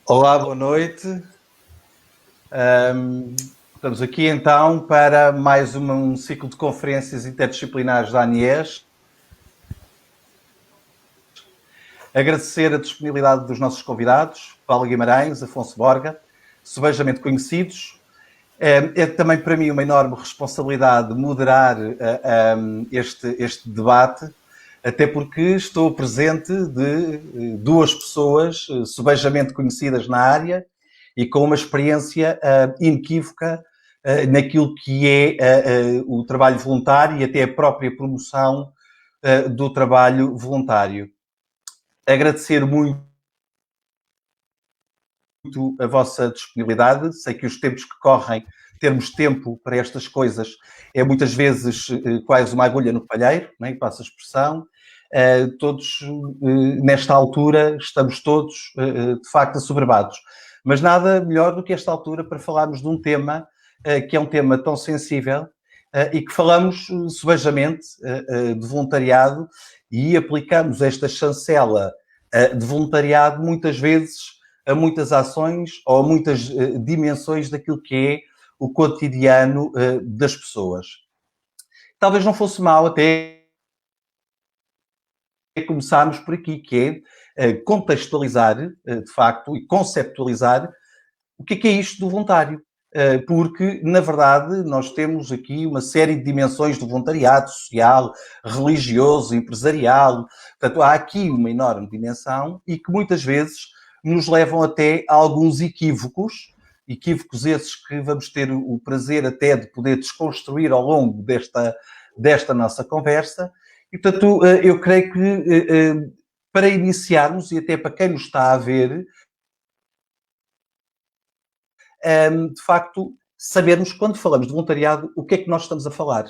Olá, boa noite. Estamos aqui então para mais um ciclo de conferências interdisciplinares da ANIES. Agradecer a disponibilidade dos nossos convidados, Paulo Guimarães, Afonso Borga, subejamente conhecidos. É também para mim uma enorme responsabilidade moderar este debate, até porque estou presente de duas pessoas subejamente conhecidas na área e com uma experiência inequívoca naquilo que é o trabalho voluntário e até a própria promoção do trabalho voluntário. Agradecer muito a vossa disponibilidade. Sei que os tempos que correm, termos tempo para estas coisas, é muitas vezes quase uma agulha no palheiro, não é? Passo a expressão. Todos, nesta altura, estamos todos, de facto, assoberbados. Mas nada melhor do que esta altura para falarmos de um tema que é um tema tão sensível e que falamos subejamente de voluntariado e aplicamos esta chancela de voluntariado muitas vezes a muitas ações ou a muitas dimensões daquilo que é o cotidiano das pessoas. Talvez não fosse mal até começarmos por aqui, que é contextualizar, de facto, e conceptualizar o que é isto do voluntário. Porque, na verdade, nós temos aqui uma série de dimensões do voluntariado social, religioso, empresarial. Portanto, há aqui uma enorme dimensão e que muitas vezes nos levam até a alguns equívocos esses que vamos ter o prazer até de poder desconstruir ao longo desta nossa conversa. E, portanto, eu creio que para iniciarmos, e até para quem nos está a ver, de facto, sabermos, quando falamos de voluntariado, o que é que nós estamos a falar,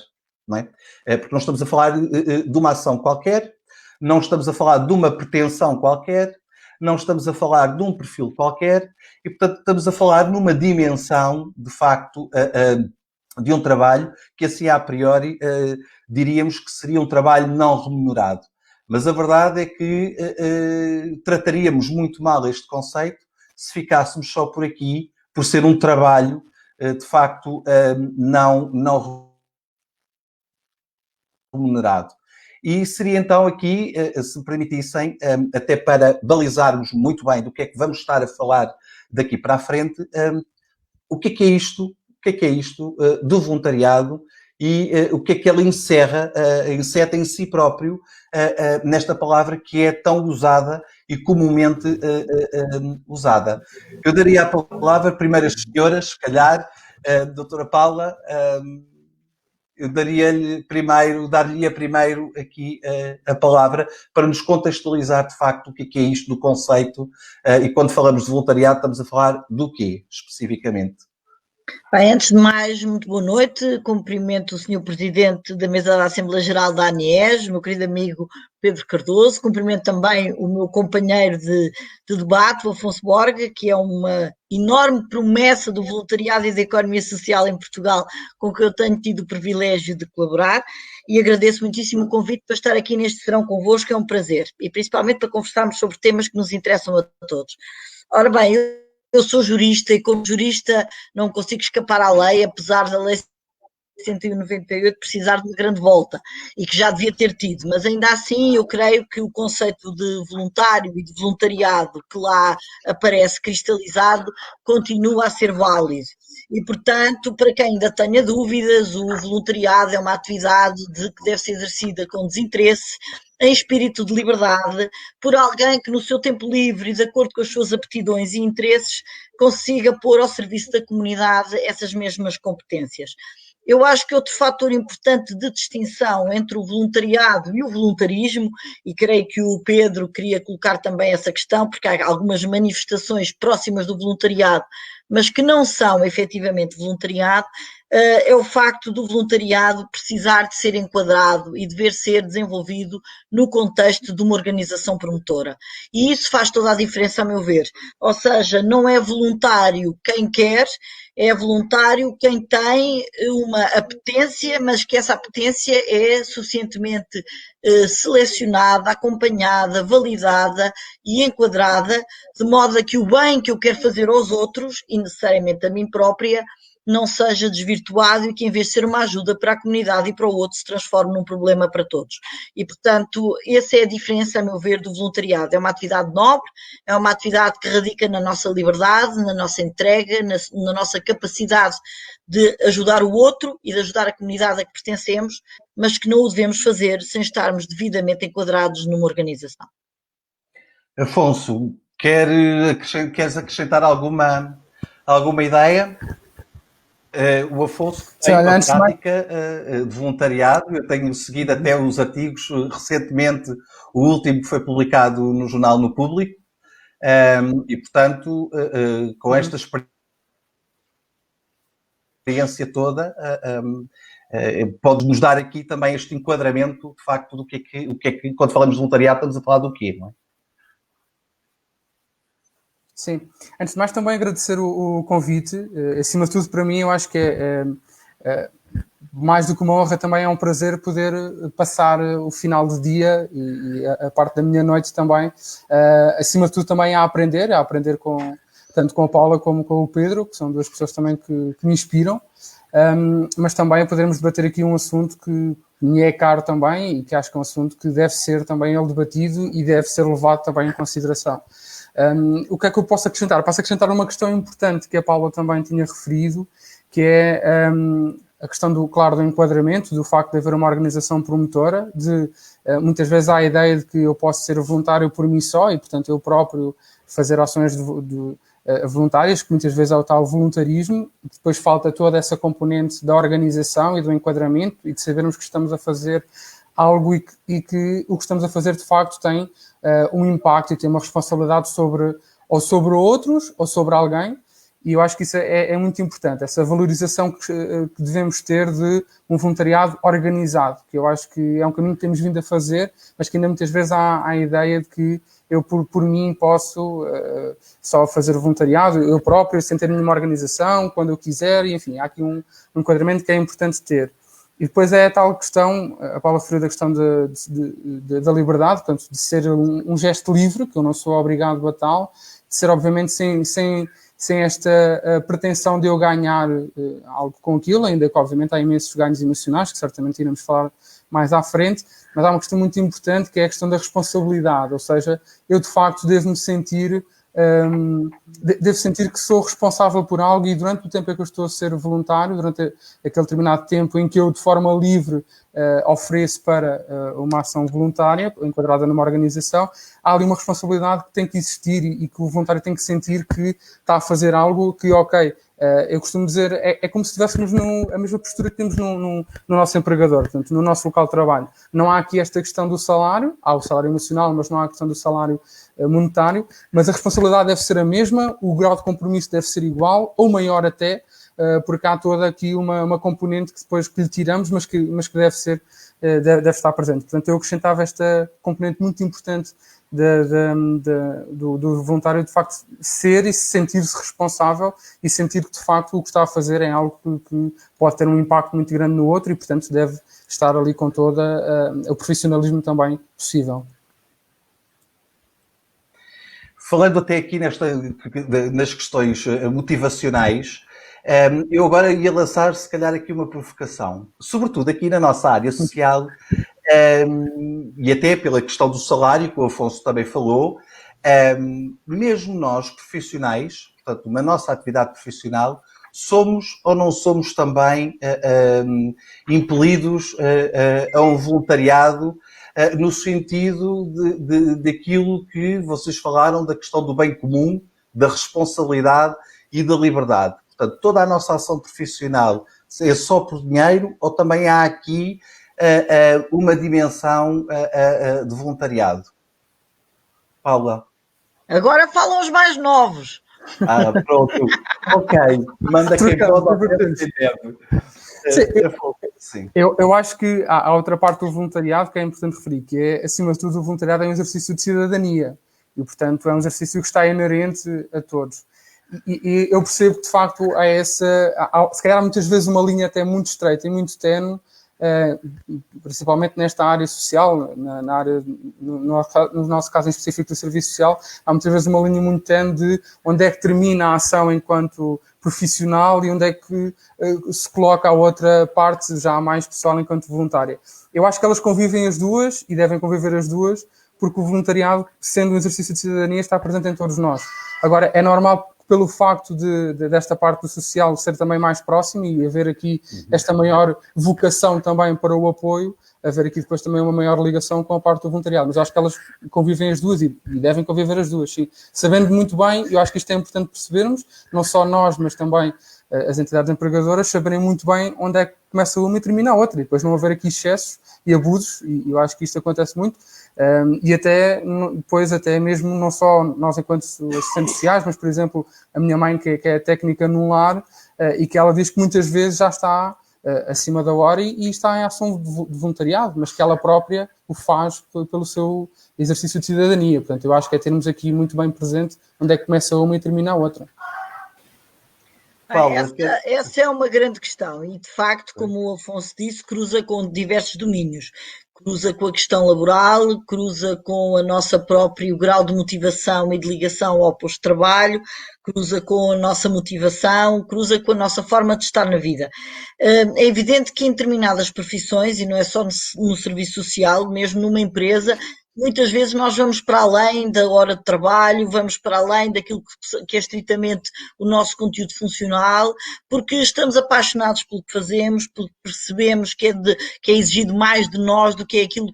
não é? Porque não estamos a falar de uma ação qualquer, não estamos a falar de uma pretensão qualquer, não estamos a falar de um perfil qualquer e, portanto, estamos a falar numa dimensão, de facto, de um trabalho que, assim, a priori, diríamos que seria um trabalho não remunerado. Mas a verdade é que trataríamos muito mal este conceito se ficássemos só por aqui, por ser um trabalho, de facto, não remunerado. E seria então aqui, se me permitissem, até para balizarmos muito bem do que é que vamos estar a falar daqui para a frente, o que é isto? O que é isto do voluntariado e o que é que ele enceta em si próprio nesta palavra que é tão usada e comumente usada. Eu daria a palavra primeiro às senhoras, se calhar, doutora Paula, eu dar-lhe primeiro aqui a palavra para nos contextualizar de facto o que é isto do conceito e quando falamos de voluntariado estamos a falar do quê, especificamente? Bem, antes de mais, muito boa noite. Cumprimento o Sr. Presidente da Mesa da Assembleia Geral da ANES, meu querido amigo Pedro Cardoso. Cumprimento também o meu companheiro de debate, o Afonso Borga, que é uma enorme promessa do voluntariado e da economia social em Portugal, com que eu tenho tido o privilégio de colaborar. E agradeço muitíssimo o convite para estar aqui neste serão convosco, é um prazer. E principalmente para conversarmos sobre temas que nos interessam a todos. Ora bem, eu sou jurista e como jurista não consigo escapar à lei, apesar da lei 198 precisar de uma grande volta e que já devia ter tido, mas ainda assim eu creio que o conceito de voluntário e de voluntariado que lá aparece cristalizado continua a ser válido. E, portanto, para quem ainda tenha dúvidas, o voluntariado é uma atividade que deve ser exercida com desinteresse, em espírito de liberdade, por alguém que no seu tempo livre e de acordo com as suas aptidões e interesses consiga pôr ao serviço da comunidade essas mesmas competências. Eu acho que outro fator importante de distinção entre o voluntariado e o voluntarismo, e creio que o Pedro queria colocar também essa questão, porque há algumas manifestações próximas do voluntariado, mas que não são efetivamente voluntariado, é o facto do voluntariado precisar de ser enquadrado e dever ser desenvolvido no contexto de uma organização promotora. E isso faz toda a diferença, a meu ver. Ou seja, não é voluntário quem quer, é voluntário quem tem uma apetência, mas que essa apetência é suficientemente selecionada, acompanhada, validada e enquadrada, de modo a que o bem que eu quero fazer aos outros, e necessariamente a mim própria, não seja desvirtuado e que em vez de ser uma ajuda para a comunidade e para o outro se transforme num problema para todos. E, portanto, essa é a diferença, a meu ver, do voluntariado. É uma atividade nobre, é uma atividade que radica na nossa liberdade, na nossa entrega, na nossa capacidade de ajudar o outro e de ajudar a comunidade a que pertencemos, mas que não o devemos fazer sem estarmos devidamente enquadrados numa organização. Afonso, queres acrescentar alguma ideia? O Afonso tem uma prática de voluntariado, eu tenho seguido até os artigos, recentemente o último que foi publicado no jornal No Público, e portanto, com esta experiência toda, pode-nos dar aqui também este enquadramento, de facto, do que é que quando falamos de voluntariado estamos a falar do quê, não é? Sim. Antes de mais, também agradecer o convite. Acima de tudo, para mim, eu acho que é mais do que uma honra, também é um prazer poder passar o final do dia e a parte da minha noite também, acima de tudo, também a aprender tanto com a Paula como com o Pedro, que são duas pessoas também que me inspiram, mas também a podermos debater aqui um assunto que me é caro também e que acho que é um assunto que deve ser também ele debatido e deve ser levado também em consideração. O que é que eu posso acrescentar? Posso acrescentar uma questão importante que a Paula também tinha referido, que é a questão do enquadramento, do facto de haver uma organização promotora, muitas vezes há a ideia de que eu posso ser voluntário por mim só e, portanto, eu próprio fazer ações voluntárias, que muitas vezes é o tal voluntarismo, depois falta toda essa componente da organização e do enquadramento e de sabermos que estamos a fazer algo e que o que estamos a fazer de facto tem um impacto e tem uma responsabilidade sobre outros ou sobre alguém, e eu acho que isso é muito importante, essa valorização que devemos ter de um voluntariado organizado, que eu acho que é um caminho que temos vindo a fazer, mas que ainda muitas vezes há a ideia de que eu por mim posso só fazer voluntariado, eu próprio, sem ter nenhuma organização, quando eu quiser, e enfim, há aqui um enquadramento que é importante ter. E depois é a tal questão, a Paula referiu da questão da liberdade, portanto, de ser um gesto livre, que eu não sou obrigado a tal, de ser obviamente sem esta pretensão de eu ganhar algo com aquilo, ainda que obviamente há imensos ganhos emocionais, que certamente iremos falar mais à frente, mas há uma questão muito importante que é a questão da responsabilidade, ou seja, eu de facto devo sentir que sou responsável por algo, e durante o tempo em que eu estou a ser voluntário, durante aquele determinado tempo em que eu de forma livre ofereço para uma ação voluntária, enquadrada numa organização, há ali uma responsabilidade que tem que existir e que o voluntário tem que sentir que está a fazer algo que, ok, eu costumo dizer, é como se estivéssemos a mesma postura que temos no nosso empregador, portanto, no nosso local de trabalho. Não há aqui esta questão do salário, há o salário emocional, mas não há a questão do salário monetário, mas a responsabilidade deve ser a mesma, o grau de compromisso deve ser igual, ou maior até, porque há toda aqui uma componente que depois lhe tiramos, mas que deve estar presente. Portanto, eu acrescentava esta componente muito importante do voluntário, de facto, ser e sentir-se responsável e sentir que, de facto, o que está a fazer é algo que pode ter um impacto muito grande no outro e, portanto, deve estar ali com todo o profissionalismo também possível. Falando até aqui nas questões motivacionais, eu agora ia lançar, se calhar, aqui uma provocação. Sobretudo aqui na nossa área social, e até pela questão do salário, que o Afonso também falou, mesmo nós, profissionais, portanto, na nossa atividade profissional, somos ou não somos também impelidos a um voluntariado no sentido daquilo que vocês falaram, da questão do bem comum, da responsabilidade e da liberdade. Portanto, toda a nossa ação profissional é só por dinheiro ou também há aqui uma dimensão de voluntariado? Paula? Agora falam os mais novos. Pronto. Ok. Manda quem pode. Sim. Eu acho que há outra parte do voluntariado que é importante referir, que é, acima de tudo, o voluntariado é um exercício de cidadania e, portanto, é um exercício que está inerente a todos. E eu percebo que, de facto, se calhar muitas vezes uma linha até muito estreita e muito ténue, principalmente nesta área social, na área, no nosso caso em específico do serviço social, há muitas vezes uma linha muito ténue de onde é que termina a ação enquanto profissional e onde é que se coloca a outra parte já mais pessoal enquanto voluntária. Eu acho que elas convivem as duas e devem conviver as duas, porque o voluntariado, sendo um exercício de cidadania, está presente em todos nós. Agora, é normal pelo facto desta parte do social ser também mais próximo e haver aqui esta maior vocação também para o apoio, haver aqui depois também uma maior ligação com a parte do voluntariado. Mas acho que elas convivem as duas e devem conviver as duas, sim. Sabendo muito bem, eu acho que isto é importante percebermos, não só nós, mas também as entidades empregadoras saberem muito bem onde é que começa uma e termina a outra, e depois não haver aqui excessos e abusos, e eu acho que isto acontece muito, e até depois até mesmo não só nós enquanto assistentes sociais, mas por exemplo a minha mãe que é técnica num lar, e que ela diz que muitas vezes já está acima da hora e está em ação de voluntariado, mas que ela própria o faz pelo seu exercício de cidadania. Portanto, eu acho que é termos aqui muito bem presente onde é que começa uma e termina a outra. Essa é uma grande questão e, de facto, como o Afonso disse, cruza com diversos domínios. Cruza com a questão laboral, cruza com o nosso próprio grau de motivação e de ligação ao posto de trabalho, cruza com a nossa motivação, cruza com a nossa forma de estar na vida. É evidente que em determinadas profissões, e não é só no serviço social, mesmo numa empresa, muitas vezes nós vamos para além da hora de trabalho, vamos para além daquilo que é estritamente o nosso conteúdo funcional, porque estamos apaixonados pelo que fazemos, porque percebemos que é exigido mais de nós do que é aquilo,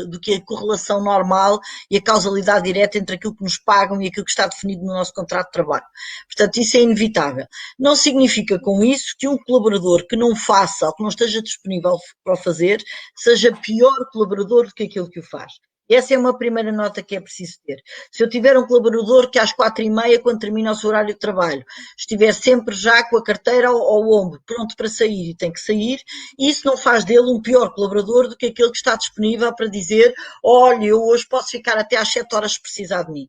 do que a correlação normal e a causalidade direta entre aquilo que nos pagam e aquilo que está definido no nosso contrato de trabalho. Portanto, isso é inevitável. Não significa com isso que um colaborador que não faça ou que não esteja disponível para o fazer seja pior colaborador do que aquele que o faz. Essa é uma primeira nota que é preciso ter. Se eu tiver um colaborador que às 4h30, quando termina o seu horário de trabalho, estiver sempre já com a carteira ao ombro, pronto para sair e tem que sair, isso não faz dele um pior colaborador do que aquele que está disponível para dizer: olha, eu hoje posso ficar até às 7 horas se precisar de mim.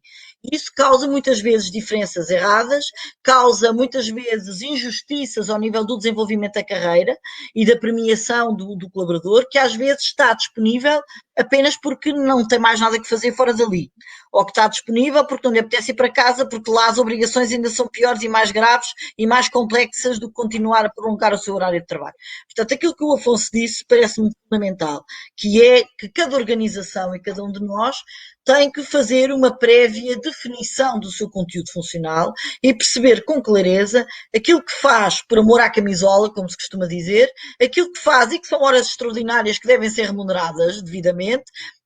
Isso causa muitas vezes diferenças erradas, causa muitas vezes injustiças ao nível do desenvolvimento da carreira e da premiação do colaborador, que às vezes está disponível apenas porque não tem mais nada que fazer fora dali, ou que está disponível porque não lhe apetece ir para casa, porque lá as obrigações ainda são piores e mais graves e mais complexas do que continuar a prolongar o seu horário de trabalho. Portanto, aquilo que o Afonso disse parece-me fundamental, que é que cada organização e cada um de nós tem que fazer uma prévia definição do seu conteúdo funcional e perceber com clareza aquilo que faz por amor à camisola, como se costuma dizer, aquilo que faz e que são horas extraordinárias que devem ser remuneradas devidamente,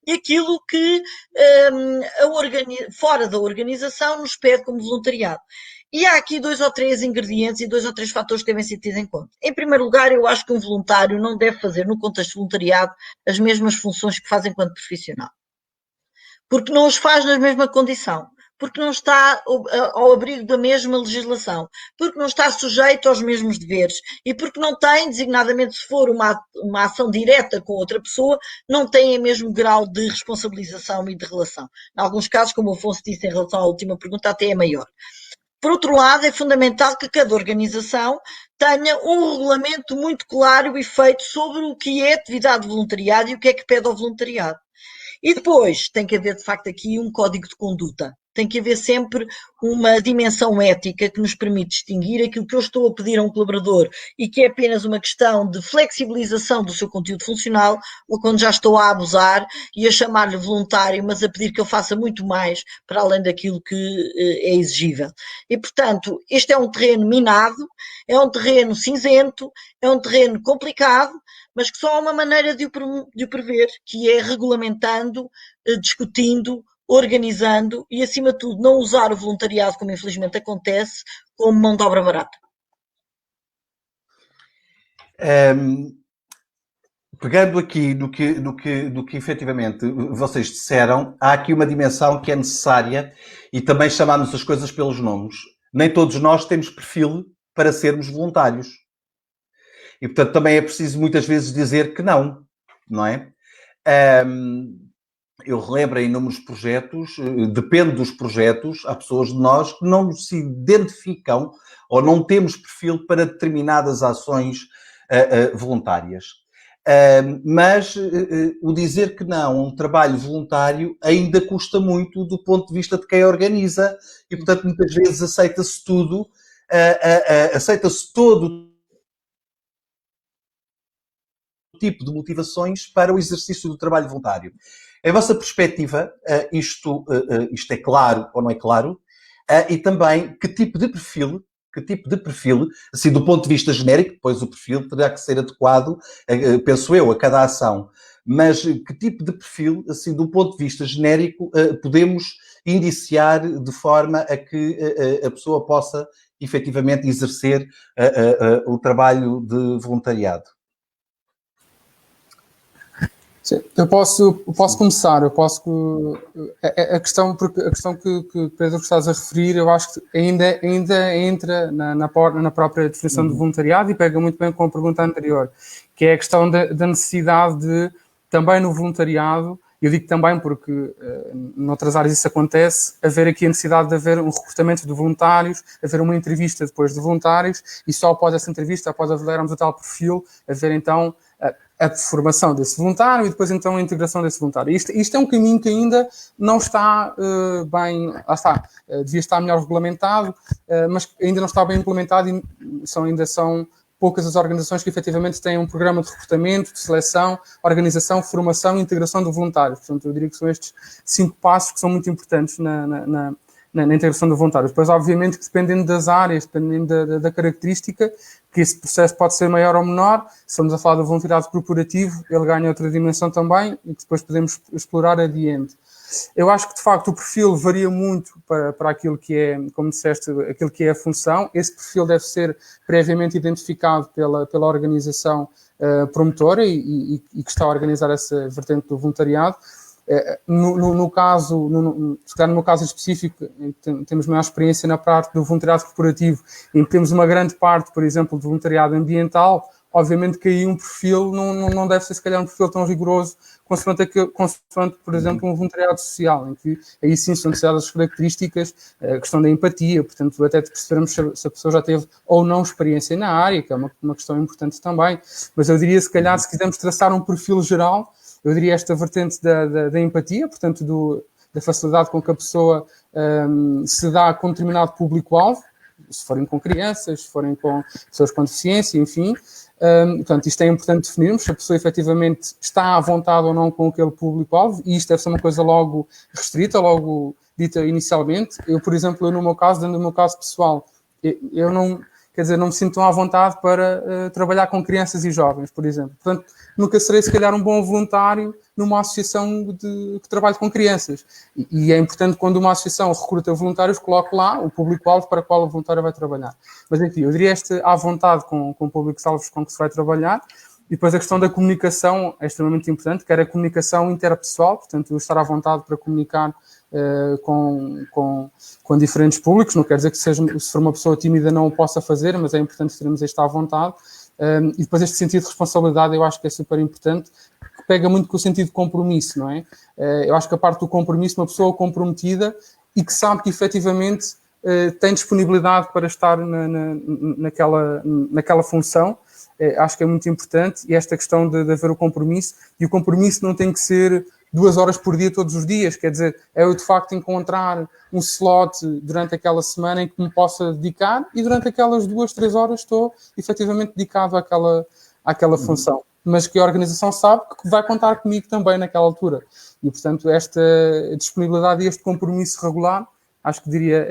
e aquilo que fora da organização nos pede como voluntariado. E há aqui 2 ou 3 ingredientes e 2 ou 3 fatores que devem ser tidos em conta. Em primeiro lugar, eu acho que um voluntário não deve fazer, no contexto de voluntariado, as mesmas funções que faz enquanto profissional. Porque não os faz na mesma condição, porque não está ao abrigo da mesma legislação, porque não está sujeito aos mesmos deveres e porque não tem, designadamente se for uma ação direta com outra pessoa, não tem o mesmo grau de responsabilização e de relação. Em alguns casos, como o Afonso disse em relação à última pergunta, até é maior. Por outro lado, é fundamental que cada organização tenha um regulamento muito claro e feito sobre o que é atividade de voluntariado e o que é que pede ao voluntariado. E depois tem que haver, de facto, aqui um código de conduta. Tem que haver sempre uma dimensão ética que nos permite distinguir aquilo que eu estou a pedir a um colaborador e que é apenas uma questão de flexibilização do seu conteúdo funcional, ou quando já estou a abusar e a chamar-lhe voluntário, mas a pedir que eu faça muito mais para além daquilo que é exigível. E, portanto, este é um terreno minado, é um terreno cinzento, é um terreno complicado, mas que só há uma maneira de o prever, que é regulamentando, discutindo, organizando e, acima de tudo, não usar o voluntariado, como infelizmente acontece, como mão de obra barata. Pegando aqui no que efetivamente vocês disseram, há aqui uma dimensão que é necessária e também chamarmos as coisas pelos nomes. Nem todos nós temos perfil para sermos voluntários. E, portanto, também é preciso muitas vezes dizer que não é? Eu relembro em inúmeros projetos, depende dos projetos, há pessoas de nós que não se identificam ou não temos perfil para determinadas ações voluntárias. Mas o dizer que não a um trabalho voluntário ainda custa muito do ponto de vista de quem organiza e, portanto, muitas vezes aceita-se tudo, aceita-se todo tipo de motivações para o exercício do trabalho voluntário. Em vossa perspectiva, isto é claro ou não é claro? E também, que tipo de perfil, assim, do ponto de vista genérico, depois o perfil terá que ser adequado, penso eu, a cada ação, mas que tipo de perfil, assim, do ponto de vista genérico, podemos indiciar de forma a que a pessoa possa, efetivamente, exercer o trabalho de voluntariado? Eu posso começar, a questão que Pedro estás a referir, eu acho que ainda entra na própria definição de voluntariado e pega muito bem com a pergunta anterior, que é a questão da necessidade de, também no voluntariado, eu digo também porque noutras áreas isso acontece, haver aqui a necessidade de haver um recrutamento de voluntários, haver uma entrevista depois de voluntários e só após essa entrevista, após avaliarmos o tal perfil, haver então a formação desse voluntário e depois então a integração desse voluntário. Isto é um caminho que ainda não está bem, lá está, devia estar melhor regulamentado, mas ainda não está bem implementado e ainda são poucas as organizações que efetivamente têm um programa de recrutamento, de seleção, organização, formação e integração de voluntários. Portanto, eu diria que são estes 5 passos que são muito importantes na integração de voluntários. Depois, obviamente, que dependendo das áreas, dependendo da característica, que esse processo pode ser maior ou menor. Se estamos a falar do voluntariado corporativo, ele ganha outra dimensão também e que depois podemos explorar adiante. Eu acho que, de facto, o perfil varia muito para aquilo que é, como disseste, aquilo que é a função. Esse perfil deve ser previamente identificado pela organização promotora e que está a organizar essa vertente do voluntariado. No caso, se calhar no meu caso específico, temos maior experiência na parte do voluntariado corporativo, em que temos uma grande parte, por exemplo, de voluntariado ambiental. Obviamente que aí um perfil não deve ser, se calhar, um perfil tão rigoroso consoante, por exemplo, um voluntariado social, em que aí sim são necessárias as características, a questão da empatia, portanto, até percebermos se a pessoa já teve ou não experiência na área, que é uma questão importante também. Mas eu diria, se calhar, se quisermos traçar um perfil geral, eu diria esta vertente da empatia, portanto, da facilidade com que a pessoa se dá com um determinado público-alvo, se forem com crianças, se forem com pessoas com deficiência, enfim. Portanto, isto é importante definirmos se a pessoa efetivamente está à vontade ou não com aquele público-alvo, e isto deve ser uma coisa logo restrita, logo dita inicialmente. Eu, por exemplo, no meu caso, dentro do meu caso pessoal, eu não me sinto tão à vontade para trabalhar com crianças e jovens, por exemplo. Portanto, nunca serei, se calhar, um bom voluntário numa associação que trabalhe com crianças. E é importante, quando uma associação recruta voluntários, coloque lá o público-alvo para o qual o voluntário vai trabalhar. Mas, enfim, eu diria à vontade com públicos-alvos com que se vai trabalhar. E depois a questão da comunicação é extremamente importante, quer a comunicação interpessoal, portanto, estar à vontade para comunicar com diferentes públicos. Não quer dizer que se for uma pessoa tímida não o possa fazer, mas é importante termos isto à vontade. E depois este sentido de responsabilidade eu acho que é super importante, que pega muito com o sentido de compromisso, não é? Eu acho que a parte do compromisso, uma pessoa comprometida e que sabe que efetivamente tem disponibilidade para estar naquela função, acho que é muito importante. E esta questão de haver o compromisso, e o compromisso não tem que ser 2 horas por dia, todos os dias, quer dizer, é eu de facto encontrar um slot durante aquela semana em que me possa dedicar, e durante aquelas 2, 3 horas estou efetivamente dedicado àquela função, mas que a organização sabe que vai contar comigo também naquela altura. E, portanto, esta disponibilidade e este compromisso regular, acho que diria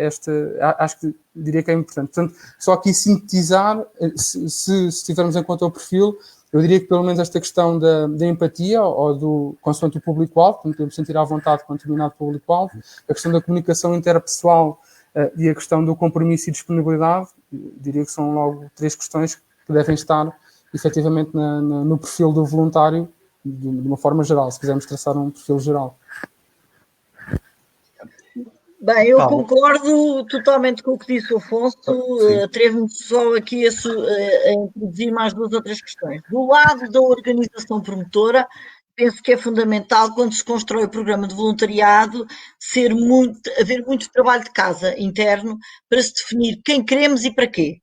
que é importante. Portanto, só aqui sintetizar, se tivermos em conta o perfil, eu diria que pelo menos esta questão da empatia, ou consoante o público-alvo, como podemos sentir à vontade com um determinado público-alvo, a questão da comunicação interpessoal e a questão do compromisso e disponibilidade, diria que são logo 3 questões que devem estar efetivamente no perfil do voluntário, de uma forma geral, se quisermos traçar um perfil geral. Bem, eu concordo totalmente com o que disse o Afonso. Atrevo-me só aqui a introduzir mais 2 ou 3 questões. Do lado da organização promotora, penso que é fundamental, quando se constrói o programa de voluntariado, haver muito trabalho de casa interno para se definir quem queremos e para quê.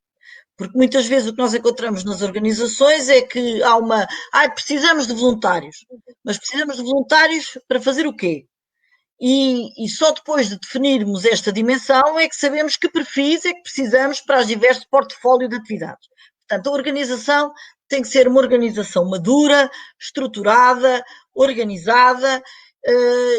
Porque muitas vezes o que nós encontramos nas organizações é que há precisamos de voluntários. Mas precisamos de voluntários para fazer o quê? E só depois de definirmos esta dimensão é que sabemos que perfis é que precisamos para os diversos portfólios de atividades. Portanto, a organização tem que ser uma organização madura, estruturada, organizada,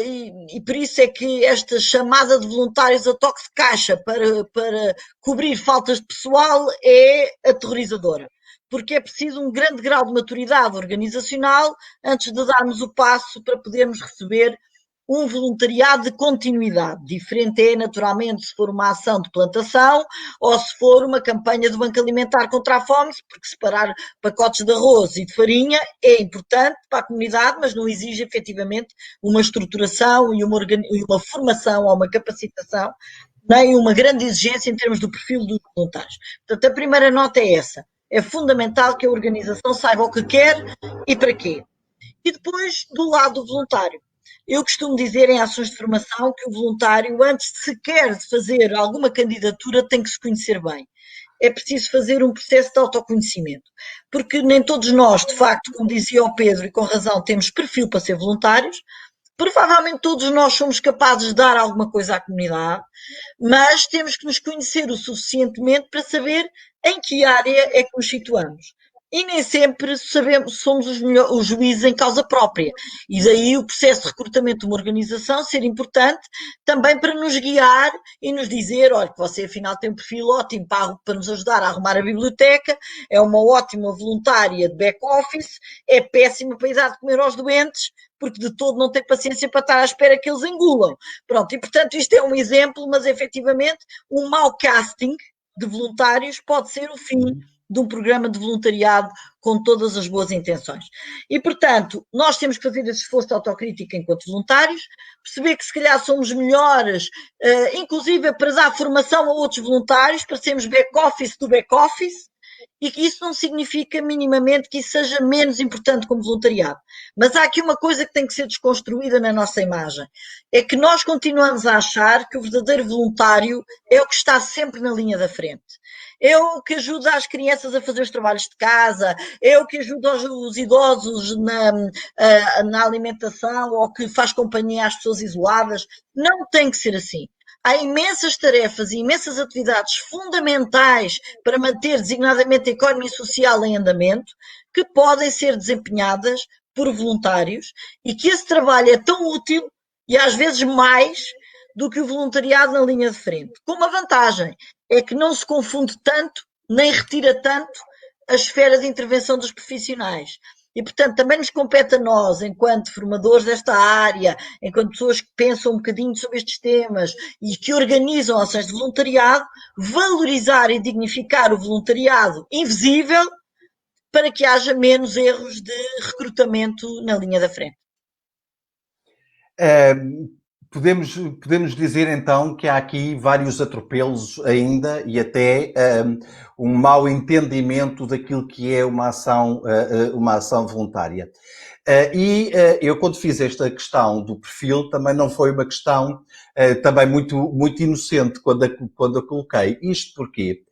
e por isso é que esta chamada de voluntários a toque de caixa para cobrir faltas de pessoal é aterrorizadora. Porque é preciso um grande grau de maturidade organizacional antes de darmos o passo para podermos receber um voluntariado de continuidade. Diferente é, naturalmente, se for uma ação de plantação ou se for uma campanha de banco alimentar contra a fome, porque separar pacotes de arroz e de farinha é importante para a comunidade, mas não exige efetivamente uma estruturação e uma formação ou uma capacitação, nem uma grande exigência em termos do perfil dos voluntários. Portanto, a primeira nota é essa. É fundamental que a organização saiba o que quer e para quê. E depois, do lado do voluntário, eu costumo dizer em ações de formação que o voluntário, antes de sequer de fazer alguma candidatura, tem que se conhecer bem. É preciso fazer um processo de autoconhecimento, porque nem todos nós, de facto, como dizia o Pedro, e com razão, temos perfil para ser voluntários. Provavelmente todos nós somos capazes de dar alguma coisa à comunidade, mas temos que nos conhecer o suficientemente para saber em que área é que nos situamos. E nem sempre somos os juízes em causa própria. E daí o processo de recrutamento de uma organização ser importante também para nos guiar e nos dizer, olha, que você afinal tem um perfil ótimo para nos ajudar a arrumar a biblioteca, é uma ótima voluntária de back-office, é péssima para ir dar de comer aos doentes, porque de todo não tem paciência para estar à espera que eles engulam. Pronto, e portanto isto é um exemplo, mas efetivamente um mau casting de voluntários pode ser o fim de um programa de voluntariado com todas as boas intenções. E, portanto, nós temos que fazer esse esforço de autocrítica enquanto voluntários, perceber que se calhar somos melhores, inclusive para dar formação a outros voluntários, para sermos back-office do back-office, e que isso não significa minimamente que isso seja menos importante como voluntariado. Mas há aqui uma coisa que tem que ser desconstruída na nossa imagem. É que nós continuamos a achar que o verdadeiro voluntário é o que está sempre na linha da frente. É o que ajuda as crianças a fazer os trabalhos de casa, é o que ajuda os idosos na alimentação, ou que faz companhia às pessoas isoladas. Não tem que ser assim. Há imensas tarefas e imensas atividades fundamentais para manter designadamente a economia social em andamento, que podem ser desempenhadas por voluntários, e que esse trabalho é tão útil e às vezes mais do que o voluntariado na linha de frente. Com uma vantagem, é que não se confunde tanto, nem retira tanto a esfera de intervenção dos profissionais. E, portanto, também nos compete a nós, enquanto formadores desta área, enquanto pessoas que pensam um bocadinho sobre estes temas e que organizam ações de voluntariado, valorizar e dignificar o voluntariado invisível para que haja menos erros de recrutamento na linha da frente. Podemos dizer então que há aqui vários atropelos ainda e até um mau entendimento daquilo que é uma ação voluntária. Eu, quando fiz esta questão do perfil, também não foi uma questão também muito inocente quando a coloquei. Isto porquê?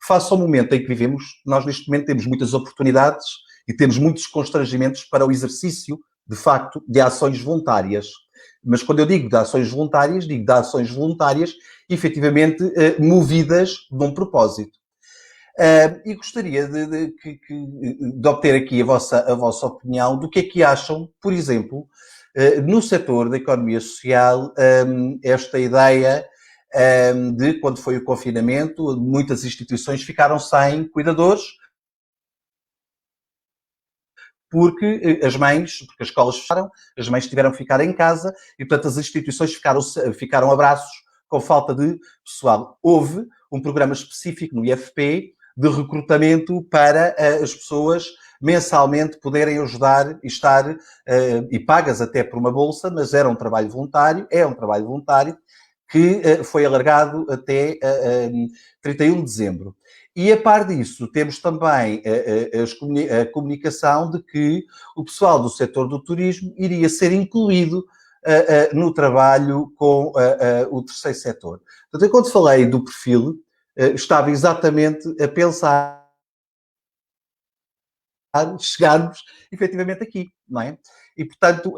Face ao momento em que vivemos, nós neste momento temos muitas oportunidades e temos muitos constrangimentos para o exercício, de facto, de ações voluntárias. Mas quando eu digo de ações voluntárias, digo de ações voluntárias efetivamente movidas de um propósito. E gostaria de obter aqui a vossa opinião do que é que acham, por exemplo, no setor da economia social, esta ideia de, quando foi o confinamento, muitas instituições ficaram sem cuidadores, porque as escolas fecharam, as mães tiveram que ficar em casa e, portanto, as instituições ficaram a braços com falta de pessoal. Houve um programa específico no IFP de recrutamento para as pessoas mensalmente poderem ajudar e estar, e pagas até por uma bolsa, mas é um trabalho voluntário que foi alargado até 31 de dezembro. E, a par disso, temos também a comunicação de que o pessoal do setor do turismo iria ser incluído no trabalho com o terceiro setor. Portanto, quando falei do perfil, estava exatamente a pensar chegarmos efetivamente aqui, não é? E, portanto,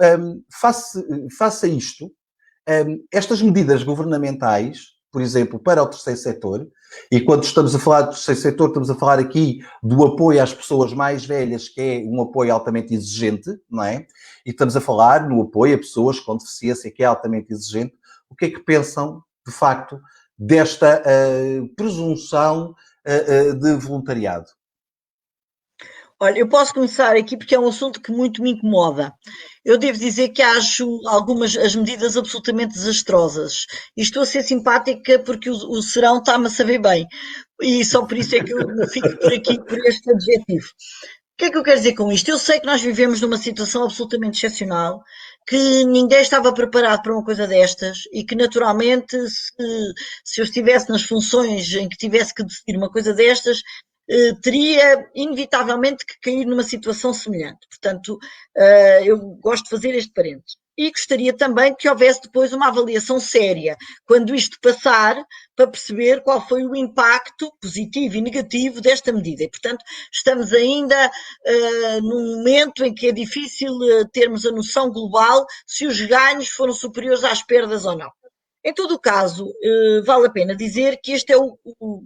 face a isto, estas medidas governamentais, por exemplo, para o terceiro setor, e quando estamos a falar do terceiro setor, estamos a falar aqui do apoio às pessoas mais velhas, que é um apoio altamente exigente, não é? E estamos a falar no apoio a pessoas com deficiência, que é altamente exigente. O que é que pensam, de facto, desta presunção de voluntariado? Olha, eu posso começar aqui porque é um assunto que muito me incomoda. Eu devo dizer que acho as medidas absolutamente desastrosas. E estou a ser simpática porque o serão está-me a saber bem. E só por isso é que eu fico por aqui, por este adjetivo. O que é que eu quero dizer com isto? Eu sei que nós vivemos numa situação absolutamente excepcional, que ninguém estava preparado para uma coisa destas e que, naturalmente, se eu estivesse nas funções em que tivesse que decidir uma coisa destas, teria inevitavelmente que cair numa situação semelhante. Portanto, eu gosto de fazer este parênteses. E gostaria também que houvesse depois uma avaliação séria, quando isto passar, para perceber qual foi o impacto positivo e negativo desta medida. E, portanto, estamos ainda num momento em que é difícil termos a noção global se os ganhos foram superiores às perdas ou não. Em todo o caso, vale a pena dizer que este é o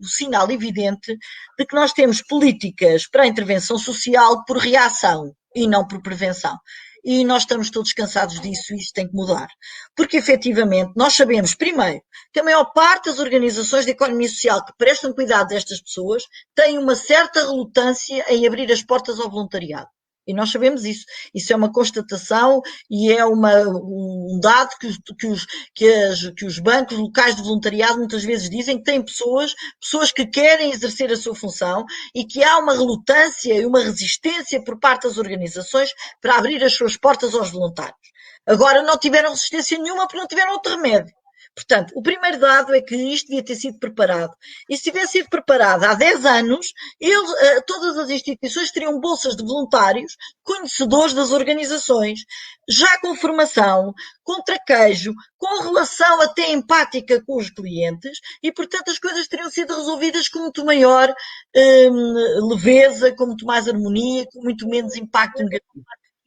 sinal evidente de que nós temos políticas para a intervenção social por reação e não por prevenção. E nós estamos todos cansados disso e isto tem que mudar. Porque, efetivamente, nós sabemos, primeiro, que a maior parte das organizações de economia social que prestam cuidado destas pessoas têm uma certa relutância em abrir as portas ao voluntariado. E nós sabemos isso. Isso é uma constatação e é um dado que os bancos locais de voluntariado muitas vezes dizem que têm pessoas que querem exercer a sua função e que há uma relutância e uma resistência por parte das organizações para abrir as suas portas aos voluntários. Agora não tiveram resistência nenhuma porque não tiveram outro remédio. Portanto, o primeiro dado é que isto devia ter sido preparado. E se tivesse sido preparado há 10 anos, todas as instituições teriam bolsas de voluntários conhecedores das organizações, já com formação, com traquejo, com relação até empática com os clientes e, portanto, as coisas teriam sido resolvidas com muito maior leveza, com muito mais harmonia, com muito menos impacto negativo.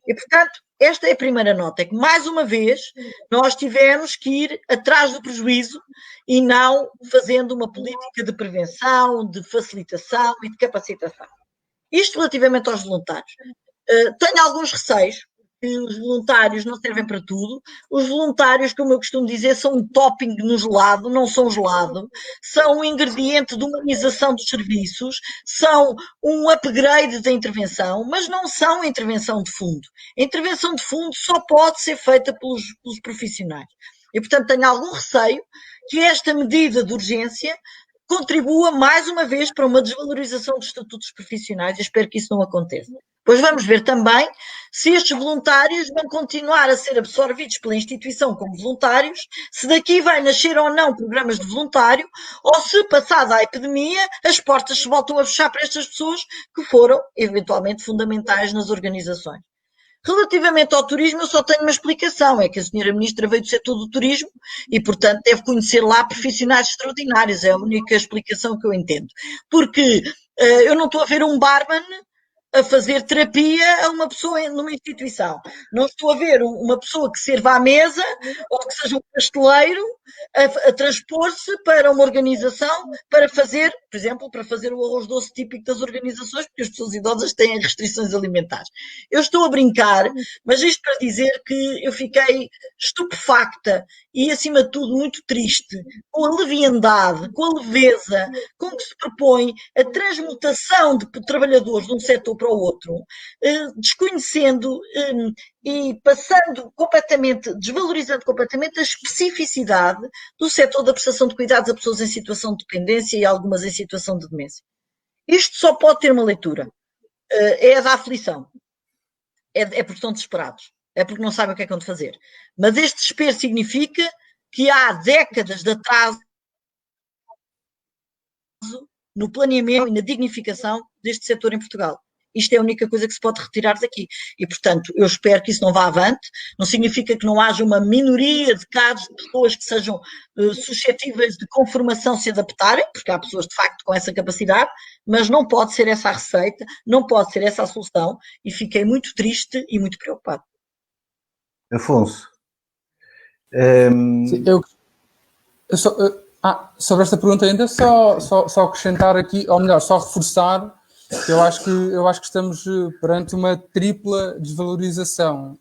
E, portanto, esta é a primeira nota, é que, mais uma vez, nós tivemos que ir atrás do prejuízo e não fazendo uma política de prevenção, de facilitação e de capacitação. Isto relativamente aos voluntários. Tenho alguns receios, que os voluntários não servem para tudo. Os voluntários, como eu costumo dizer, são um topping no gelado, não são gelado, são um ingrediente de humanização dos serviços, são um upgrade da intervenção, mas não são a intervenção de fundo. A intervenção de fundo só pode ser feita pelos profissionais. E, portanto, tenho algum receio que esta medida de urgência contribua mais uma vez para uma desvalorização dos estatutos profissionais. Eu espero que isso não aconteça. Depois vamos ver também se estes voluntários vão continuar a ser absorvidos pela instituição como voluntários, se daqui vai nascer ou não programas de voluntário, ou se, passada a epidemia, as portas se voltam a fechar para estas pessoas que foram, eventualmente, fundamentais nas organizações. Relativamente ao turismo, eu só tenho uma explicação, é que a senhora Ministra veio do setor do turismo e, portanto, deve conhecer lá profissionais extraordinários, é a única explicação que eu entendo. Porque eu não estou a ver um barman a fazer terapia a uma pessoa numa instituição. Não estou a ver uma pessoa que sirva à mesa ou que seja um pasteleiro a transpor-se para uma organização para fazer, por exemplo, para fazer o arroz doce típico das organizações, porque as pessoas idosas têm restrições alimentares. Eu estou a brincar, mas isto para dizer que eu fiquei estupefacta e, acima de tudo, muito triste com a leviandade, com a leveza com que se propõe a transmutação de trabalhadores de um setor para o outro, desconhecendo e passando completamente, desvalorizando completamente a especificidade do setor da prestação de cuidados a pessoas em situação de dependência e algumas em situação de demência. Isto só pode ter uma leitura. É a da aflição. É porque estão desesperados. É porque não sabem o que é que vão fazer. Mas este desespero significa que há décadas de atraso no planeamento e na dignificação deste setor em Portugal. Isto é a única coisa que se pode retirar daqui. E, portanto, eu espero que isso não vá avante. Não significa que não haja uma minoria de casos de pessoas que sejam suscetíveis de conformação se adaptarem, porque há pessoas, de facto, com essa capacidade, mas não pode ser essa a receita, não pode ser essa a solução. E fiquei muito triste e muito preocupado. Afonso. Sim, sobre esta pergunta ainda, só acrescentar aqui, ou melhor, só reforçar que eu acho que estamos perante uma tripla desvalorização.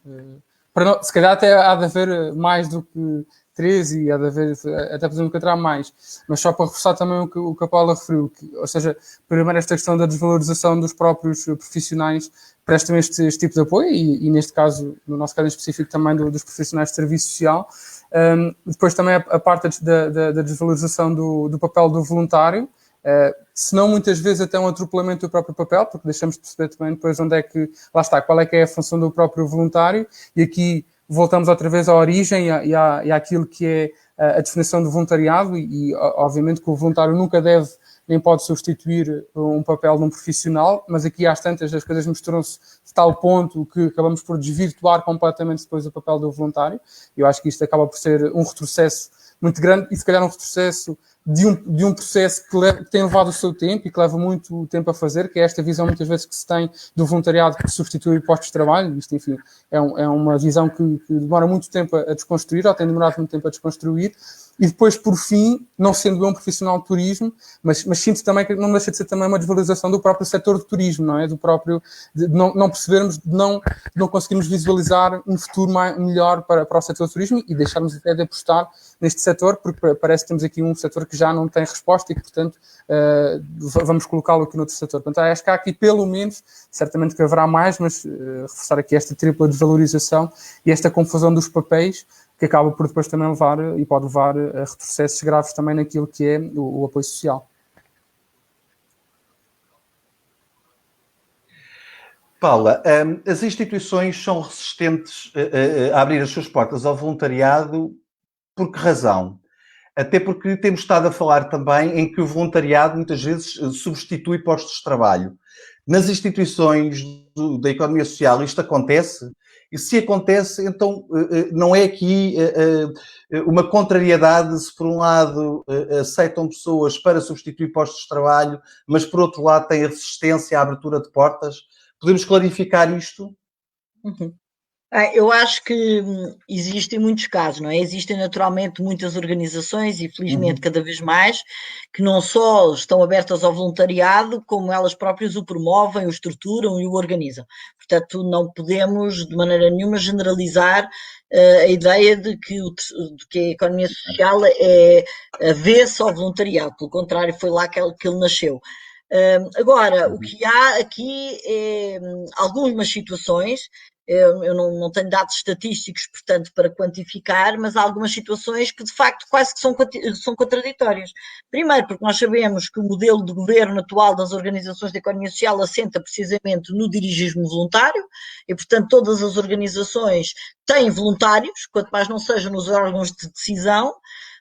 Se calhar até há de haver mais do que 13 e há de haver, até podemos encontrar mais, mas só para reforçar também o que a Paula referiu, ou seja, primeiro esta questão da desvalorização dos próprios profissionais prestam este tipo de apoio e neste caso, no nosso caso em específico também dos profissionais de serviço social. Depois também a parte da desvalorização do papel do voluntário, se não muitas vezes até um atropelamento do próprio papel, porque deixamos de perceber também depois onde é que, lá está, qual é que é a função do próprio voluntário, e aqui voltamos outra vez à origem e àquilo que é a definição do voluntariado e obviamente que o voluntário nunca deve nem pode substituir um papel de um profissional, mas aqui às tantas as coisas misturam-se de tal ponto que acabamos por desvirtuar completamente depois o papel do voluntário. Eu acho que isto acaba por ser um retrocesso muito grande e se calhar um retrocesso de um processo que tem levado o seu tempo e que leva muito tempo a fazer, que é esta visão muitas vezes que se tem do voluntariado que substitui postos de trabalho. Isto, enfim, é uma visão que demora muito tempo a desconstruir, ou tem demorado muito tempo a desconstruir, e depois, por fim, não sendo eu um profissional de turismo, mas sinto também que não deixa de ser também uma desvalorização do próprio setor de turismo, não é? Do próprio, de não percebermos, de não conseguirmos visualizar um futuro melhor para o setor de turismo e deixarmos até de apostar neste setor, porque parece que temos aqui um setor que que já não tem resposta e que, portanto, vamos colocá-lo aqui noutro setor. Portanto, acho que há aqui, pelo menos, certamente que haverá mais, mas reforçar aqui esta tripla desvalorização e esta confusão dos papéis, que acaba por depois também levar, e pode levar a retrocessos graves também naquilo que é o apoio social. Paula, as instituições são resistentes a abrir as suas portas ao voluntariado por que razão? Até porque temos estado a falar também em que o voluntariado muitas vezes substitui postos de trabalho. Nas instituições da economia social isto acontece? E se acontece, então não é aqui uma contrariedade se por um lado aceitam pessoas para substituir postos de trabalho, mas por outro lado têm resistência à abertura de portas? Podemos clarificar isto? Uhum. Eu acho que existem muitos casos, não é? Existem naturalmente muitas organizações, e felizmente cada vez mais, que não só estão abertas ao voluntariado, como elas próprias o promovem, o estruturam e o organizam. Portanto, não podemos de maneira nenhuma generalizar a ideia de que a economia social é avessa ao voluntariado. Pelo contrário, foi lá que ele nasceu. Agora, o que há aqui é algumas situações. Eu não tenho dados estatísticos, portanto, para quantificar, mas há algumas situações que, de facto, quase que são contraditórias. Primeiro, porque nós sabemos que o modelo de governo atual das organizações de economia social assenta precisamente no dirigismo voluntário e, portanto, todas as organizações têm voluntários, quanto mais não sejam nos órgãos de decisão,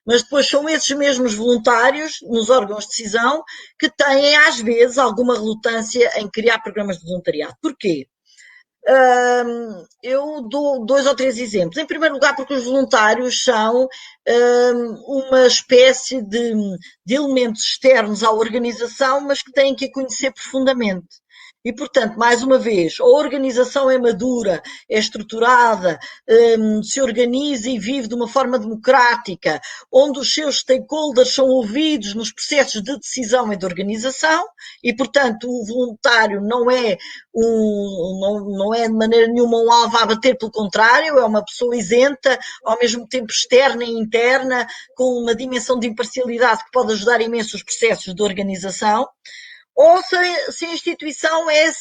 mas depois são esses mesmos voluntários nos órgãos de decisão que têm, às vezes, alguma relutância em criar programas de voluntariado. Porquê? Eu dou 2 ou 3 exemplos. Em primeiro lugar, porque os voluntários são uma espécie de elementos externos à organização, mas que têm que a conhecer profundamente. E, portanto, mais uma vez, a organização é madura, é estruturada, se organiza e vive de uma forma democrática, onde os seus stakeholders são ouvidos nos processos de decisão e de organização, e, portanto, o voluntário não é de maneira nenhuma um alvo a bater, pelo contrário, é uma pessoa isenta, ao mesmo tempo externa e interna, com uma dimensão de imparcialidade que pode ajudar imenso os processos de organização. Ou se a instituição é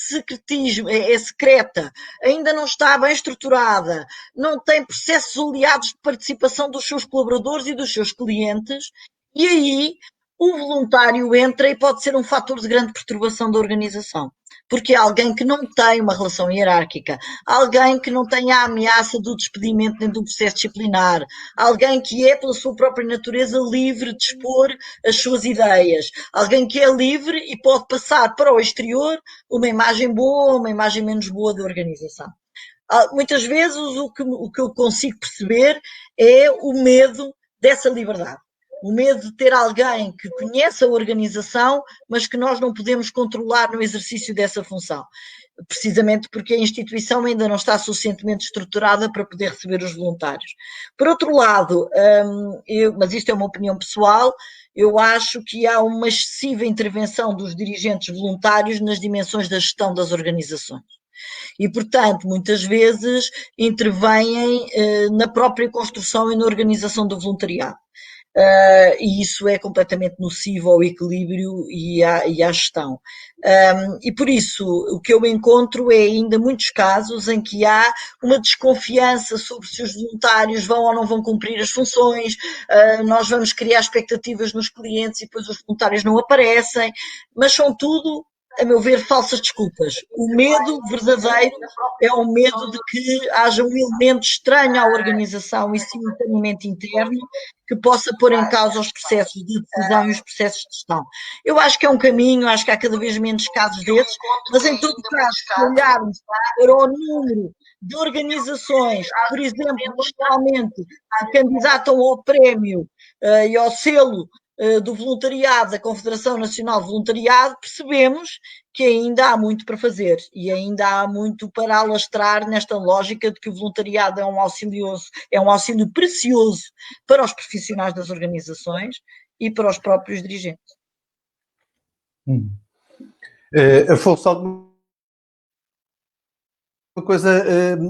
secreta, ainda não está bem estruturada, não tem processos aliados de participação dos seus colaboradores e dos seus clientes, e aí o voluntário entra e pode ser um fator de grande perturbação da organização. Porque é alguém que não tem uma relação hierárquica, alguém que não tem a ameaça do despedimento dentro de um processo disciplinar, alguém que é, pela sua própria natureza, livre de expor as suas ideias, alguém que é livre e pode passar para o exterior uma imagem boa ou uma imagem menos boa da organização. Muitas vezes o que eu consigo perceber é o medo dessa liberdade. O medo de ter alguém que conhece a organização, mas que nós não podemos controlar no exercício dessa função. Precisamente porque a instituição ainda não está suficientemente estruturada para poder receber os voluntários. Por outro lado, mas isto é uma opinião pessoal, eu acho que há uma excessiva intervenção dos dirigentes voluntários nas dimensões da gestão das organizações. E, portanto, muitas vezes intervêm na própria construção e na organização do voluntariado. E isso é completamente nocivo ao equilíbrio e à gestão. E por isso o que eu encontro é ainda muitos casos em que há uma desconfiança sobre se os voluntários vão ou não vão cumprir as funções, nós vamos criar expectativas nos clientes e depois os voluntários não aparecem, mas são tudo, a meu ver, falsas desculpas. O medo verdadeiro é o medo de que haja um elemento estranho à organização e simultaneamente interno que possa pôr em causa os processos de decisão e os processos de gestão. Eu acho que é um caminho, acho que há cada vez menos casos desses, mas em todo caso, se olharmos para o número de organizações que, por exemplo, nacionalmente se candidatam ao prémio e ao selo do voluntariado, da Confederação Nacional de Voluntariado, percebemos que ainda há muito para fazer e ainda há muito para alastrar nesta lógica de que o voluntariado é um auxílio precioso para os profissionais das organizações e para os próprios dirigentes. Afonso, uma coisa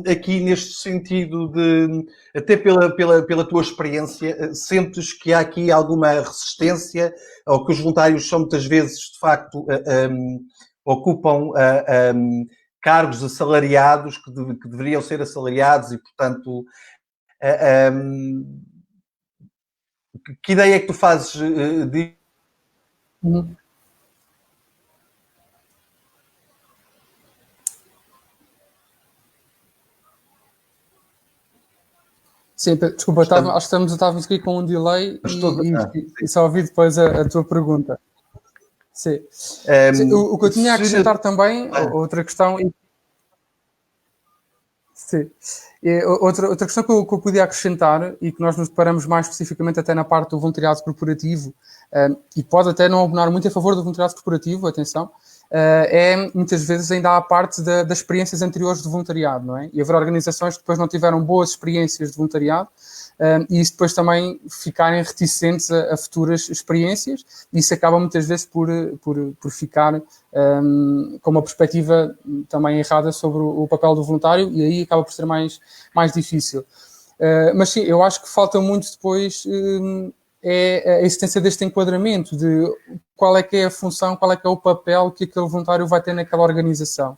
aqui neste sentido de, até pela tua experiência, sentes que há aqui alguma resistência ou que os voluntários são muitas vezes, de facto, ocupam cargos assalariados que deveriam ser assalariados e, portanto, que ideia é que tu fazes de... Sim, desculpa, acho que estávamos aqui com um delay e só ouvi depois a tua pergunta. Sim. O que eu tinha a acrescentar também, outra questão... Sim. Outra questão que eu podia acrescentar e que nós nos deparamos mais especificamente até na parte do voluntariado corporativo e pode até não abonar muito a favor do voluntariado corporativo, atenção, é muitas vezes ainda há a parte das experiências anteriores de voluntariado, não é? E haver organizações que depois não tiveram boas experiências de voluntariado e isso depois também ficarem reticentes a futuras experiências e isso acaba muitas vezes por ficar com uma perspectiva também errada sobre o papel do voluntário e aí acaba por ser mais difícil. Mas sim, eu acho que falta muito depois é a existência deste enquadramento de qual é que é a função, qual é que é o papel que aquele voluntário vai ter naquela organização.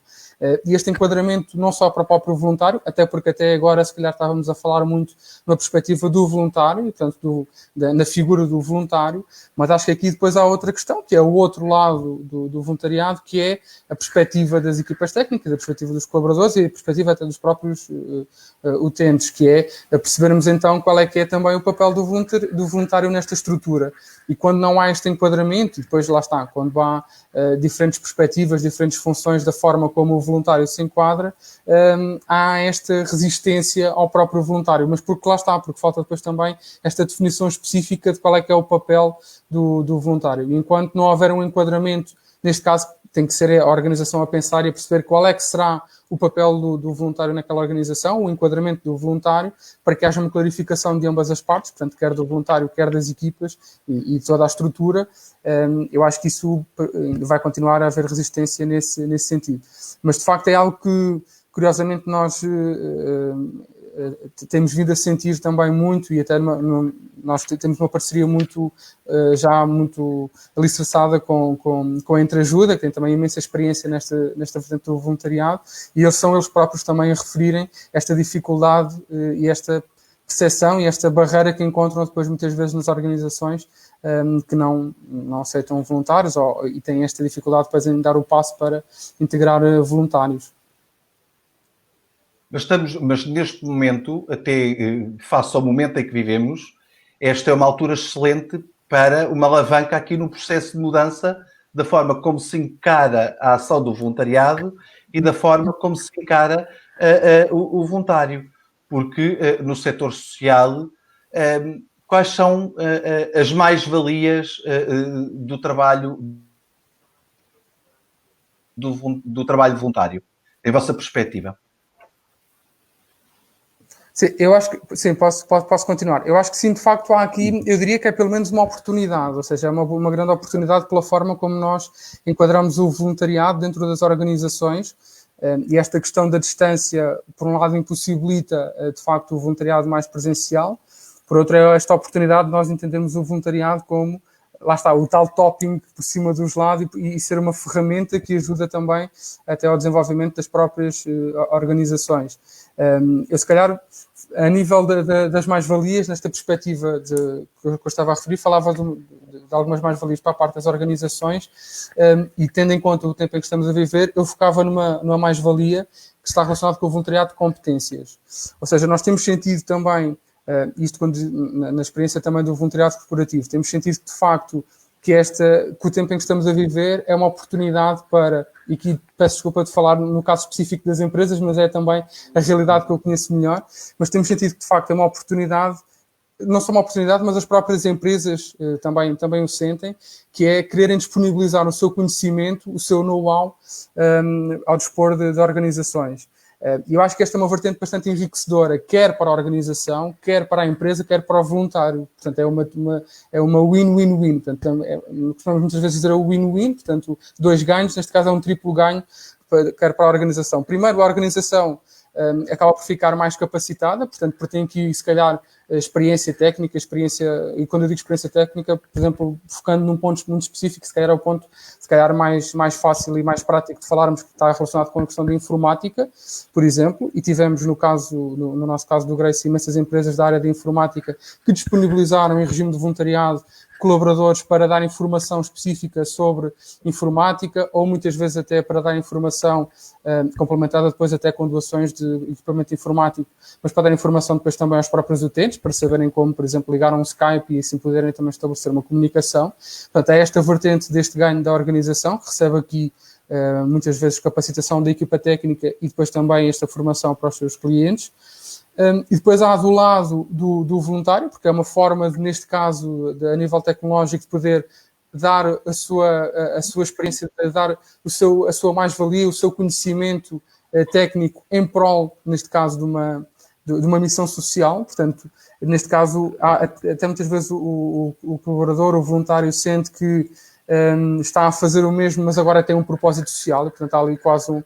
E este enquadramento não só para o próprio voluntário, até porque até agora se calhar estávamos a falar muito na perspectiva do voluntário, portanto na figura do voluntário, mas acho que aqui depois há outra questão, que é o outro lado do voluntariado, que é a perspectiva das equipas técnicas, a perspectiva dos colaboradores e a perspectiva até dos próprios utentes, que é a percebermos então qual é que é também o papel do voluntário nesta estrutura. E quando não há este enquadramento, e depois lá está, quando há diferentes perspectivas, diferentes funções da forma como o voluntário se enquadra, há esta resistência ao próprio voluntário, mas porque lá está, porque falta depois também esta definição específica de qual é que é o papel do voluntário. E enquanto não houver um enquadramento, neste caso tem que ser a organização a pensar e a perceber qual é que será o papel do voluntário naquela organização, o enquadramento do voluntário, para que haja uma clarificação de ambas as partes, portanto, quer do voluntário, quer das equipas e toda a estrutura. Eu acho que isso vai continuar a haver resistência nesse sentido. Mas, de facto, é algo que, curiosamente, nós temos vindo a sentir também muito e até nós temos uma parceria já muito alicerçada com a Entreajuda, que tem também imensa experiência nesta vertente do voluntariado, e eles são eles próprios também a referirem esta dificuldade e esta percepção e esta barreira que encontram depois muitas vezes nas organizações que não aceitam voluntários e têm esta dificuldade depois em dar o passo para integrar voluntários. Mas neste momento, até face ao momento em que vivemos, esta é uma altura excelente para uma alavanca aqui no processo de mudança da forma como se encara a ação do voluntariado e da forma como se encara o voluntário. Porque no setor social, quais são as mais-valias do trabalho voluntário, em vossa perspectiva? Sim, eu acho que sim, posso continuar. Eu acho que sim, de facto, há aqui, eu diria que é pelo menos uma oportunidade, ou seja, é uma grande oportunidade pela forma como nós enquadramos o voluntariado dentro das organizações e esta questão da distância, por um lado, impossibilita, de facto, o voluntariado mais presencial, por outro, é esta oportunidade de nós entendermos o voluntariado como, lá está, o tal topping por cima dos lados e ser uma ferramenta que ajuda também até ao desenvolvimento das próprias organizações. Eu, se calhar, a nível das mais-valias, nesta perspectiva que eu estava a referir, falava de algumas mais-valias para a parte das organizações e, tendo em conta o tempo em que estamos a viver, eu focava numa mais-valia que está relacionada com o voluntariado de competências. Ou seja, nós temos sentido também, isto na experiência também do voluntariado corporativo, temos sentido que, de facto, que o tempo em que estamos a viver é uma oportunidade para, e aqui peço desculpa de falar no caso específico das empresas, mas é também a realidade que eu conheço melhor, mas temos sentido que de facto é uma oportunidade, não só uma oportunidade, mas as próprias empresas também o sentem, que é quererem disponibilizar o seu conhecimento, o seu know-how ao dispor de organizações. E eu acho que esta é uma vertente bastante enriquecedora, quer para a organização, quer para a empresa, quer para o voluntário. Portanto, é uma win-win-win. Portanto, costumamos muitas vezes dizer o win-win, portanto, 2 ganhos, neste caso é um triplo ganho, quer para a organização. Primeiro, a organização acaba por ficar mais capacitada, portanto, porque tem aqui, se calhar, experiência técnica, e quando eu digo experiência técnica, por exemplo, focando num ponto muito específico, se calhar é o ponto se calhar mais fácil e mais prático de falarmos, que está relacionado com a questão da informática, por exemplo, e tivemos no nosso caso do Grace, imensas empresas da área de informática que disponibilizaram em regime de voluntariado colaboradores para dar informação específica sobre informática, ou muitas vezes até para dar informação complementada depois até com doações de equipamento informático, mas para dar informação depois também aos próprios utentes, para saberem como, por exemplo, ligar um Skype e assim poderem também estabelecer uma comunicação. Portanto, é esta vertente deste ganho da organização, que recebe aqui muitas vezes capacitação da equipa técnica e depois também esta formação para os seus clientes. E depois há do lado do voluntário, porque é uma forma, neste caso, a nível tecnológico, de poder dar a sua experiência, dar a sua mais-valia, o seu conhecimento técnico em prol, neste caso, de uma missão social. Portanto, neste caso, até muitas vezes o colaborador, o voluntário, sente que está a fazer o mesmo, mas agora tem um propósito social, e, portanto, há ali quase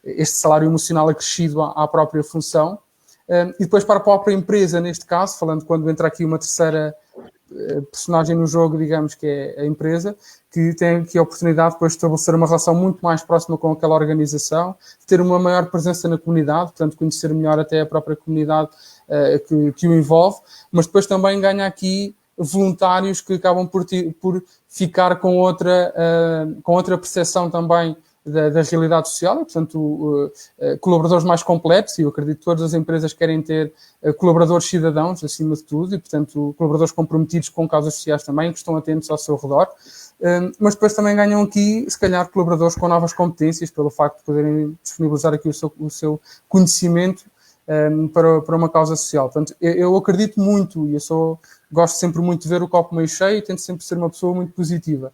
este salário emocional acrescido à própria função. E depois para a própria empresa, neste caso, falando quando entra aqui uma terceira personagem no jogo, digamos que é a empresa, que tem aqui a oportunidade depois de estabelecer uma relação muito mais próxima com aquela organização, ter uma maior presença na comunidade, portanto conhecer melhor até a própria comunidade que o envolve, mas depois também ganha aqui voluntários que acabam por ficar com outra percepção também da realidade social, e, portanto, colaboradores mais completos, e eu acredito que todas as empresas querem ter colaboradores cidadãos, acima de tudo, e, portanto, colaboradores comprometidos com causas sociais também, que estão atentos ao seu redor, mas depois também ganham aqui, se calhar, colaboradores com novas competências, pelo facto de poderem disponibilizar aqui o seu conhecimento para uma causa social. Portanto, eu acredito muito, e gosto sempre muito de ver o copo meio cheio, e tento sempre ser uma pessoa muito positiva.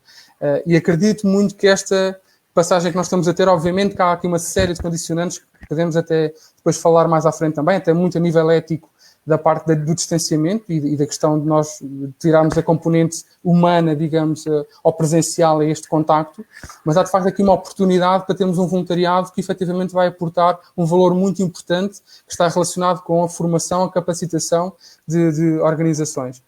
E acredito muito que esta passagem que nós estamos a ter, obviamente que há aqui uma série de condicionantes que podemos até depois falar mais à frente também, até muito a nível ético, da parte do distanciamento e da questão de nós tirarmos a componente humana, digamos, ao presencial a este contacto, mas há de facto aqui uma oportunidade para termos um voluntariado que efetivamente vai aportar um valor muito importante que está relacionado com a formação, a capacitação de organizações.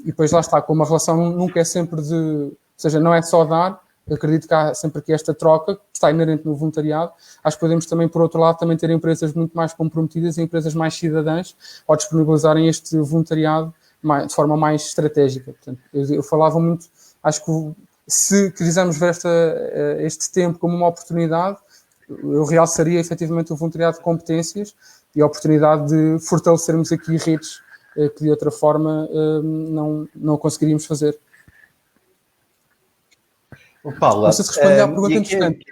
E depois lá está, como a relação nunca é sempre ou seja, não é só dar. Eu acredito que há sempre aqui esta troca que está inerente no voluntariado. Acho que podemos também, por outro lado, também ter empresas muito mais comprometidas e empresas mais cidadãs ao disponibilizarem este voluntariado de forma mais estratégica. Portanto, eu falava muito, acho que se quisermos ver este tempo como uma oportunidade, eu realçaria efetivamente o voluntariado de competências e a oportunidade de fortalecermos aqui redes que de outra forma não conseguiríamos fazer. Paula, não sei se respondi à pergunta importante.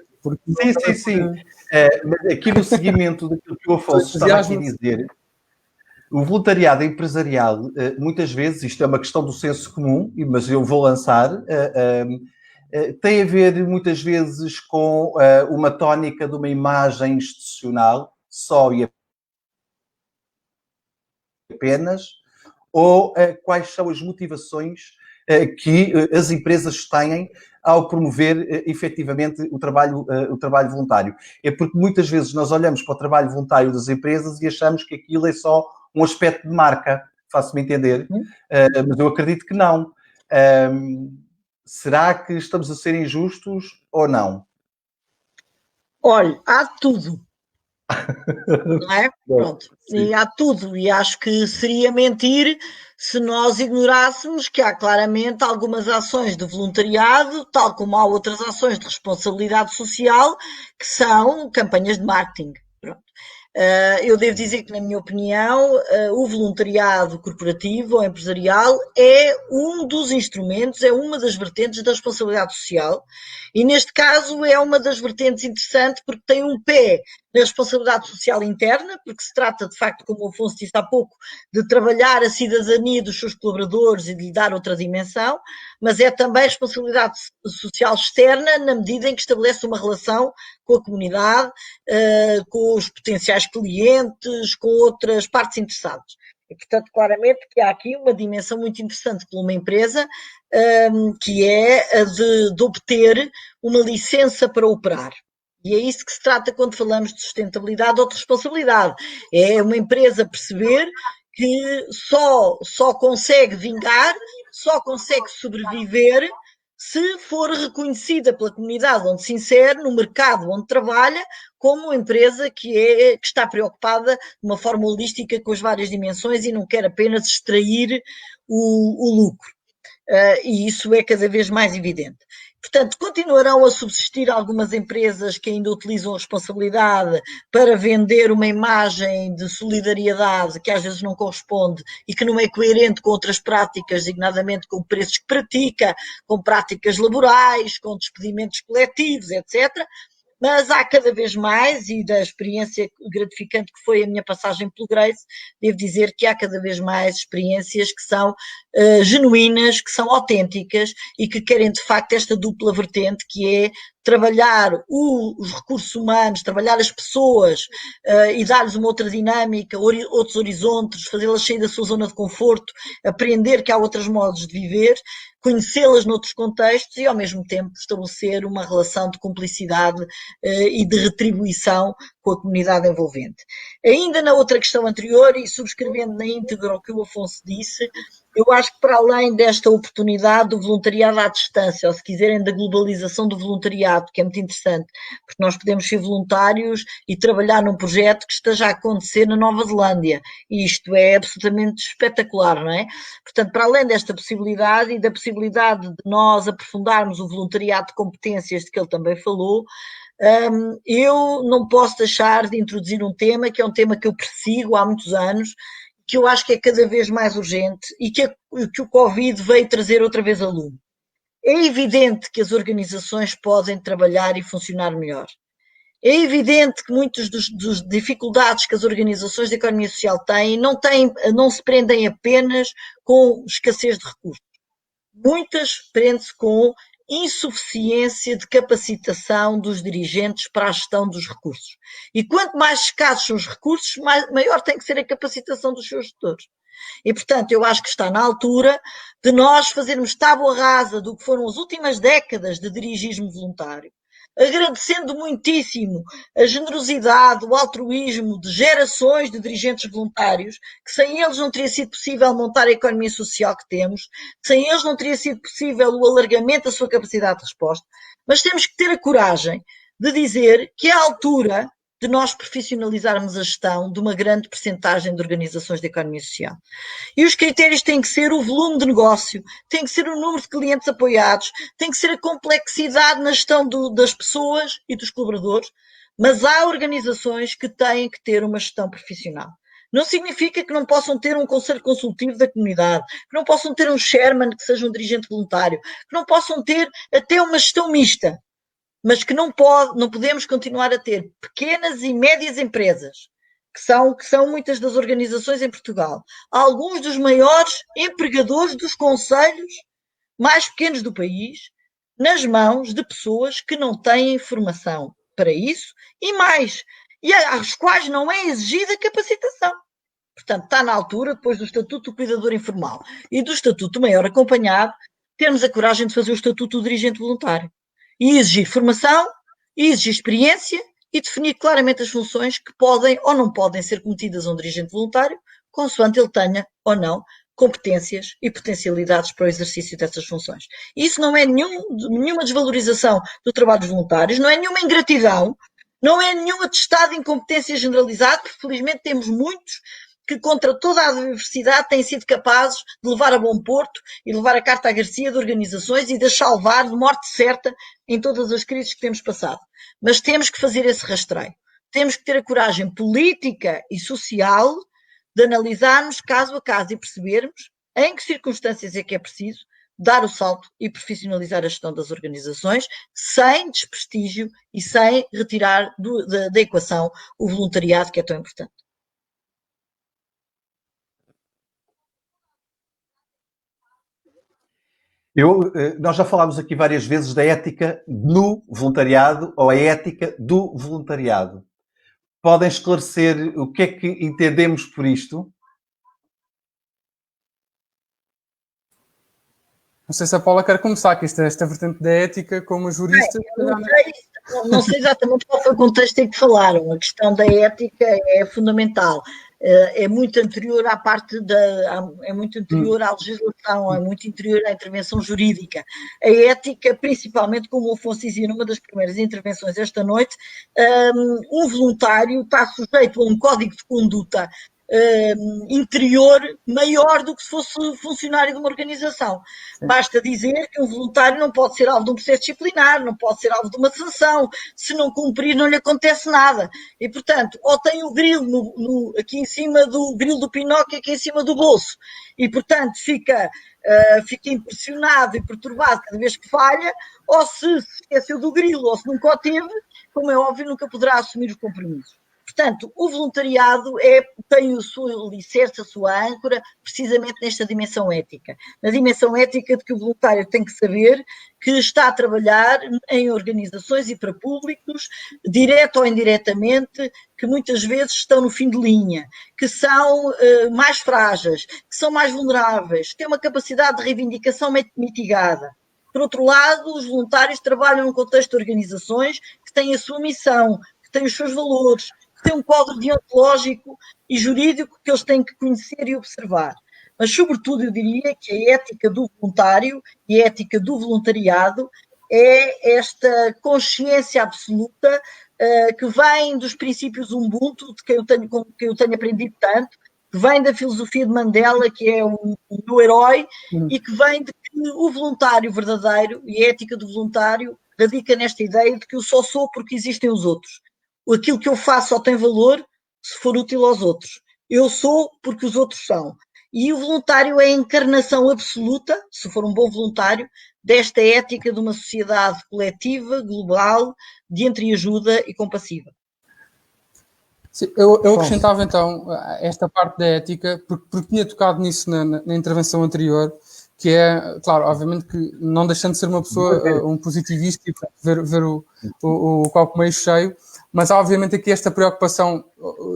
Sim. Mas aqui no seguimento daquilo que o Afonso estava aqui a dizer, o voluntariado empresarial, muitas vezes, isto é uma questão do senso comum, mas eu vou lançar, tem a ver muitas vezes com uma tónica de uma imagem institucional, só e apenas, ou quais são as motivações que as empresas têm ao promover efetivamente o trabalho voluntário. É porque muitas vezes nós olhamos para o trabalho voluntário das empresas e achamos que aquilo é só um aspecto de marca, faço-me entender, mas eu acredito que não. Será que estamos a ser injustos ou não? Olha, há tudo. Não é? Pronto. E há tudo. E acho que seria mentir se nós ignorássemos que há claramente algumas ações de voluntariado, tal como há outras ações de responsabilidade social, que são campanhas de marketing. Pronto. Eu devo dizer que, na minha opinião, o voluntariado corporativo ou empresarial é um dos instrumentos, é uma das vertentes da responsabilidade social, e neste caso é uma das vertentes interessantes porque tem um pé na responsabilidade social interna, porque se trata, de facto, como o Afonso disse há pouco, de trabalhar a cidadania dos seus colaboradores e de lhe dar outra dimensão, mas é também responsabilidade social externa, na medida em que estabelece uma relação com a comunidade, com os potenciais clientes, com outras partes interessadas. E, portanto, claramente que há aqui uma dimensão muito interessante para uma empresa, que é a de obter uma licença para operar. E é isso que se trata quando falamos de sustentabilidade ou de responsabilidade. É uma empresa perceber que só consegue vingar, só consegue sobreviver se for reconhecida pela comunidade onde se insere, no mercado onde trabalha, como uma empresa que está preocupada de uma forma holística com as várias dimensões e não quer apenas extrair o lucro. E isso é cada vez mais evidente. Portanto, continuarão a subsistir algumas empresas que ainda utilizam a responsabilidade para vender uma imagem de solidariedade que às vezes não corresponde e que não é coerente com outras práticas, designadamente com preços que pratica, com práticas laborais, com despedimentos coletivos, etc. Mas há cada vez mais, e da experiência gratificante que foi a minha passagem pelo Grace, devo dizer que há cada vez mais experiências que são genuínas, que são autênticas e que querem de facto esta dupla vertente, que é trabalhar os recursos humanos, trabalhar as pessoas e dar-lhes uma outra dinâmica, outros horizontes, fazê-las sair da sua zona de conforto, aprender que há outros modos de viver, conhecê-las noutros contextos e, ao mesmo tempo, estabelecer uma relação de cumplicidade e de retribuição com a comunidade envolvente. Ainda na outra questão anterior, e subscrevendo na íntegra o que o Afonso disse, eu acho que para além desta oportunidade do voluntariado à distância, ou se quiserem da globalização do voluntariado, que é muito interessante, porque nós podemos ser voluntários e trabalhar num projeto que esteja a acontecer na Nova Zelândia, e isto é absolutamente espetacular, não é? Portanto, para além desta possibilidade e da possibilidade de nós aprofundarmos o voluntariado de competências de que ele também falou, eu não posso deixar de introduzir um tema que é um tema que eu persigo há muitos anos, que eu acho que é cada vez mais urgente e que o Covid veio trazer outra vez a lume. É evidente que as organizações podem trabalhar e funcionar melhor. É evidente que muitas das dificuldades que as organizações de economia social têm não se prendem apenas com escassez de recursos. Muitas prendem-se com insuficiência de capacitação dos dirigentes para a gestão dos recursos. E quanto mais escassos são os recursos, maior tem que ser a capacitação dos seus gestores. E, portanto, eu acho que está na altura de nós fazermos tábua rasa do que foram as últimas décadas de dirigismo voluntário, agradecendo muitíssimo a generosidade, o altruísmo de gerações de dirigentes voluntários, que sem eles não teria sido possível montar a economia social que temos, sem eles não teria sido possível o alargamento da sua capacidade de resposta, mas temos que ter a coragem de dizer que é a altura de nós profissionalizarmos a gestão de uma grande percentagem de organizações de economia social. E os critérios têm que ser o volume de negócio, tem que ser o número de clientes apoiados, tem que ser a complexidade na gestão das pessoas e dos colaboradores, mas há organizações que têm que ter uma gestão profissional. Não significa que não possam ter um conselho consultivo da comunidade, que não possam ter um chairman que seja um dirigente voluntário, que não possam ter até uma gestão mista, mas que não podemos continuar a ter pequenas e médias empresas, que são muitas das organizações em Portugal, alguns dos maiores empregadores dos concelhos mais pequenos do país, nas mãos de pessoas que não têm formação para isso e mais, e às quais não é exigida capacitação. Portanto, está na altura, depois do Estatuto do Cuidador Informal e do Estatuto do Maior Acompanhado, termos a coragem de fazer o Estatuto do Dirigente Voluntário e exigir formação, e exigir experiência e definir claramente as funções que podem ou não podem ser cometidas a um dirigente voluntário, consoante ele tenha ou não competências e potencialidades para o exercício dessas funções. Isso não é nenhuma desvalorização do trabalho dos voluntários, não é nenhuma ingratidão, não é nenhum atestado de incompetência generalizado, porque felizmente temos muitos que contra toda a adversidade têm sido capazes de levar a bom porto e levar a carta à Garcia de organizações e de as salvar de morte certa em todas as crises que temos passado. Mas temos que fazer esse rastreio. Temos que ter a coragem política e social de analisarmos caso a caso e percebermos em que circunstâncias é que é preciso dar o salto e profissionalizar a gestão das organizações sem desprestígio e sem retirar da equação o voluntariado, que é tão importante. Nós já falámos aqui várias vezes da ética no voluntariado ou a ética do voluntariado. Podem esclarecer o que é que entendemos por isto? Não sei se a Paula quer começar, que esta vertente da ética, como jurista... Não sei exatamente qual foi o contexto em que falaram. A questão da ética é fundamental. É muito anterior à parte é muito anterior à legislação, é muito anterior à intervenção jurídica. A ética, principalmente, como o Afonso dizia numa das primeiras intervenções esta noite, um voluntário está sujeito a um código de conduta interior maior do que se fosse funcionário de uma organização. Sim. Basta dizer que um voluntário não pode ser alvo de um processo disciplinar, não pode ser alvo de uma sanção, se não cumprir não lhe acontece nada. E, portanto, ou tem o grilo aqui em cima do grilo do Pinóquio, aqui em cima do bolso, e, portanto, fica impressionado e perturbado cada vez que falha, ou se esqueceu do grilo, ou se nunca o teve, como é óbvio, nunca poderá assumir os compromissos. Portanto, o voluntariado tem o seu alicerce, a sua âncora, precisamente nesta dimensão ética. Na dimensão ética de que o voluntário tem que saber que está a trabalhar em organizações e para públicos, direto ou indiretamente, que muitas vezes estão no fim de linha, que são mais frágeis, que são mais vulneráveis, que têm uma capacidade de reivindicação mitigada. Por outro lado, os voluntários trabalham num contexto de organizações que têm a sua missão, que têm os seus valores, tem um quadro deontológico e jurídico que eles têm que conhecer e observar. Mas, sobretudo, eu diria que a ética do voluntário e a ética do voluntariado é esta consciência absoluta que vem dos princípios Ubuntu, com que eu tenho aprendido tanto, que vem da filosofia de Mandela, que é o meu herói, e que vem de que o voluntário verdadeiro e a ética do voluntário radica nesta ideia de que eu só sou porque existem os outros. Aquilo que eu faço só tem valor se for útil aos outros. Eu sou porque os outros são. E o voluntário é a encarnação absoluta, se for um bom voluntário, desta ética de uma sociedade coletiva, global, de entreajuda e compassiva. Sim, eu acrescentava então esta parte da ética, porque tinha tocado nisso na intervenção anterior, que é, claro, obviamente que não deixando de ser uma pessoa, um positivista e ver o copo meio cheio, mas há obviamente aqui esta preocupação,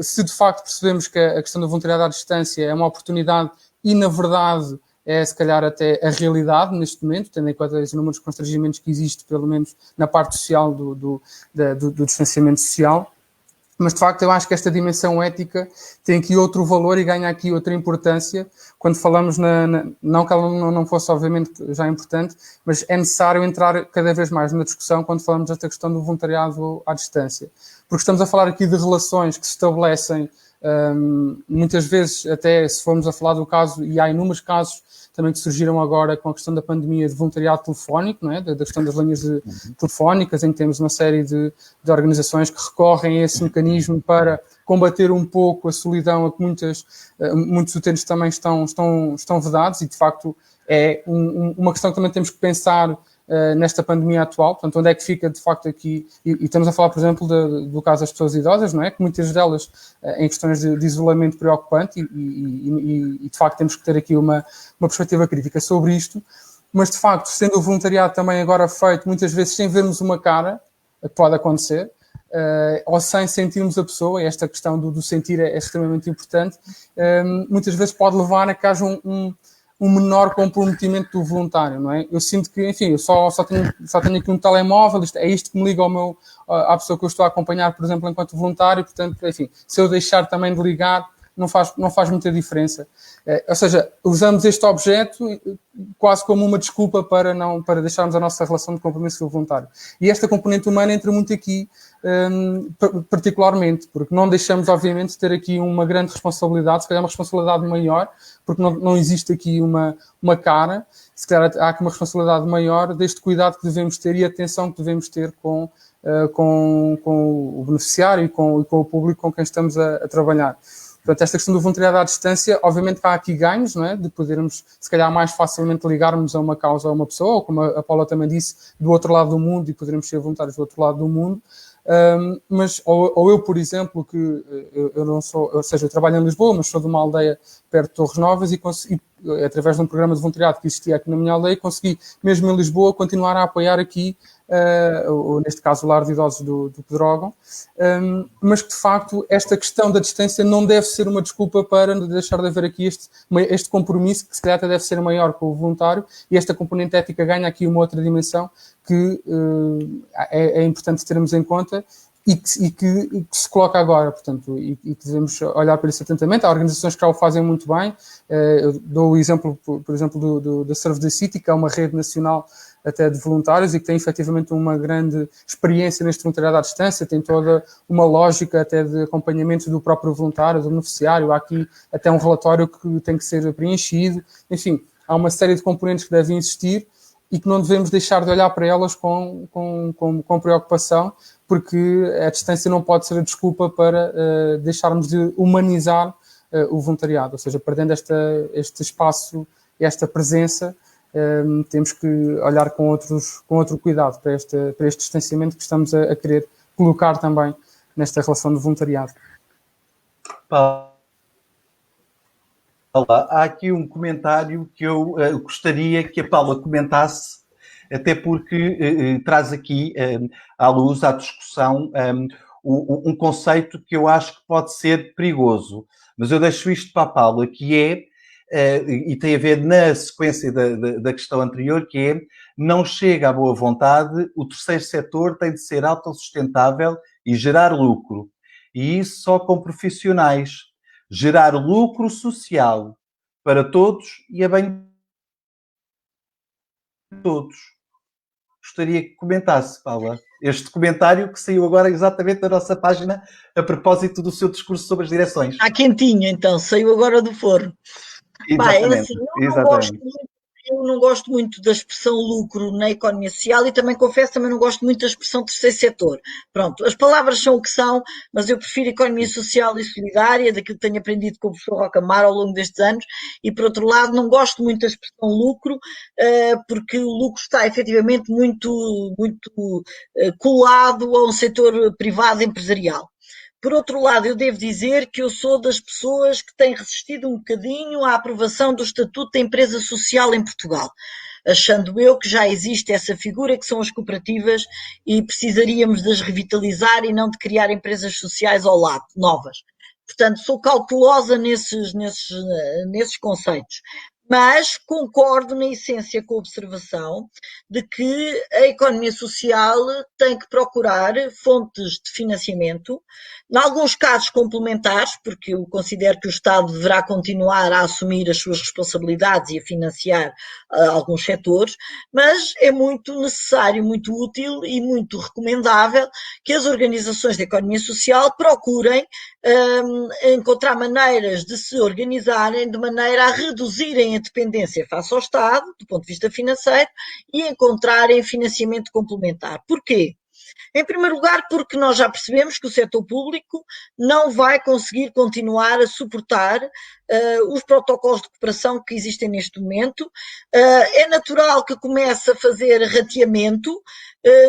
se de facto percebemos que a questão do voluntariado à distância é uma oportunidade e, na verdade, é se calhar até a realidade neste momento, tendo em conta os números de constrangimentos que existem, pelo menos na parte social do distanciamento social. Mas, de facto, eu acho que esta dimensão ética tem aqui outro valor e ganha aqui outra importância quando falamos não que ela não fosse, obviamente, já importante, mas é necessário entrar cada vez mais na discussão quando falamos desta questão do voluntariado à distância. Porque estamos a falar aqui de relações que se estabelecem, muitas vezes, até se formos a falar do caso, e há inúmeros casos também que surgiram agora com a questão da pandemia de voluntariado telefónico, não é? Da questão das linhas telefónicas, em que temos uma série de organizações que recorrem a esse mecanismo para combater um pouco a solidão a que muitos utentes também estão vedados, e de facto é uma questão que também temos que pensar nesta pandemia atual. Portanto, onde é que fica de facto aqui, e estamos a falar, por exemplo, do caso das pessoas idosas, não é? Que muitas delas em questões de isolamento preocupante e de facto temos que ter aqui uma perspectiva crítica sobre isto, mas de facto, sendo o voluntariado também agora feito muitas vezes sem vermos uma cara, pode acontecer, ou sem sentirmos a pessoa, e esta questão do sentir é extremamente importante, muitas vezes pode levar a que haja um menor comprometimento do voluntário, não é? Eu sinto que, enfim, eu só tenho aqui um telemóvel, é isto que me liga à pessoa que eu estou a acompanhar, por exemplo, enquanto voluntário, portanto, enfim, se eu deixar também de ligar, não faz muita diferença. Ou seja, usamos este objeto quase como uma desculpa para deixarmos a nossa relação de compromisso com o voluntário. E esta componente humana entra muito aqui, particularmente, porque não deixamos, obviamente, de ter aqui uma grande responsabilidade, se calhar uma responsabilidade maior, porque não existe aqui uma cara, se calhar há aqui uma responsabilidade maior deste cuidado que devemos ter e atenção que devemos ter com o beneficiário e com o público com quem estamos a trabalhar. Portanto, esta questão do voluntariado à distância, obviamente que há aqui ganhos, não é? De podermos, se calhar, mais facilmente ligarmos a uma causa, a uma pessoa, ou como a Paula também disse, do outro lado do mundo, e podermos ser voluntários do outro lado do mundo. Mas, ou eu, por exemplo, que eu não sou, ou seja, eu trabalho em Lisboa, mas sou de uma aldeia perto de Torres Novas e consegui, através de um programa de voluntariado que existia aqui na minha aldeia, consegui, mesmo em Lisboa, continuar a apoiar aqui, neste caso o lar de idosos do Pedrógão, mas que de facto esta questão da distância não deve ser uma desculpa para deixar de haver aqui este compromisso, que se calhar até deve ser maior com o voluntário, e esta componente ética ganha aqui uma outra dimensão que é importante termos em conta e que se coloca agora, portanto, e que devemos olhar para isso atentamente. Há organizações que já o fazem muito bem. Eu dou o exemplo, por exemplo, da Serve the City, que é uma rede nacional até de voluntários e que tem efetivamente uma grande experiência neste voluntariado à distância, tem toda uma lógica até de acompanhamento do próprio voluntário, do beneficiário. Há aqui até um relatório que tem que ser preenchido. Enfim, há uma série de componentes que devem existir e que não devemos deixar de olhar para elas com preocupação, porque a distância não pode ser a desculpa para deixarmos de humanizar o voluntariado, ou seja, perdendo este espaço, esta presença, temos que olhar com outro cuidado para este distanciamento que estamos a querer colocar também nesta relação de voluntariado. Paula, há aqui um comentário que eu gostaria que a Paula comentasse, até porque traz aqui à luz, à discussão, um conceito que eu acho que pode ser perigoso. Mas eu deixo isto para a Paula, que é, e tem a ver na sequência da questão anterior, que é, não chega à boa vontade, o terceiro setor tem de ser autossustentável e gerar lucro. E isso só com profissionais. Gerar lucro social para todos e a bem de todos. Gostaria que comentasse, Paula, este comentário que saiu agora exatamente da nossa página a propósito do seu discurso sobre as direções. Está quentinho, então, saiu agora do forno. Exatamente. É assim, eu não gosto muito da expressão lucro na economia social e também confesso, também não gosto muito da expressão terceiro setor. Pronto, as palavras são o que são, mas eu prefiro economia social e solidária, daquilo que tenho aprendido com o professor Rocamar ao longo destes anos, e por outro lado não gosto muito da expressão lucro, porque o lucro está efetivamente muito colado a um setor privado empresarial. Por outro lado, eu devo dizer que eu sou das pessoas que têm resistido um bocadinho à aprovação do Estatuto da Empresa Social em Portugal, achando eu que já existe essa figura, que são as cooperativas, e precisaríamos de as revitalizar e não de criar empresas sociais ao lado, novas. Portanto, sou cautelosa nesses conceitos. Mas concordo na essência com a observação de que a economia social tem que procurar fontes de financiamento, em alguns casos complementares, porque eu considero que o Estado deverá continuar a assumir as suas responsabilidades e a financiar alguns setores, mas é muito necessário, muito útil e muito recomendável que as organizações da economia social procurem encontrar maneiras de se organizarem de maneira a reduzirem a dependência face ao Estado, do ponto de vista financeiro, e encontrarem financiamento complementar. Porquê? Em primeiro lugar, porque nós já percebemos que o setor público não vai conseguir continuar a suportar os protocolos de cooperação que existem neste momento. É natural que comece a fazer rateamento,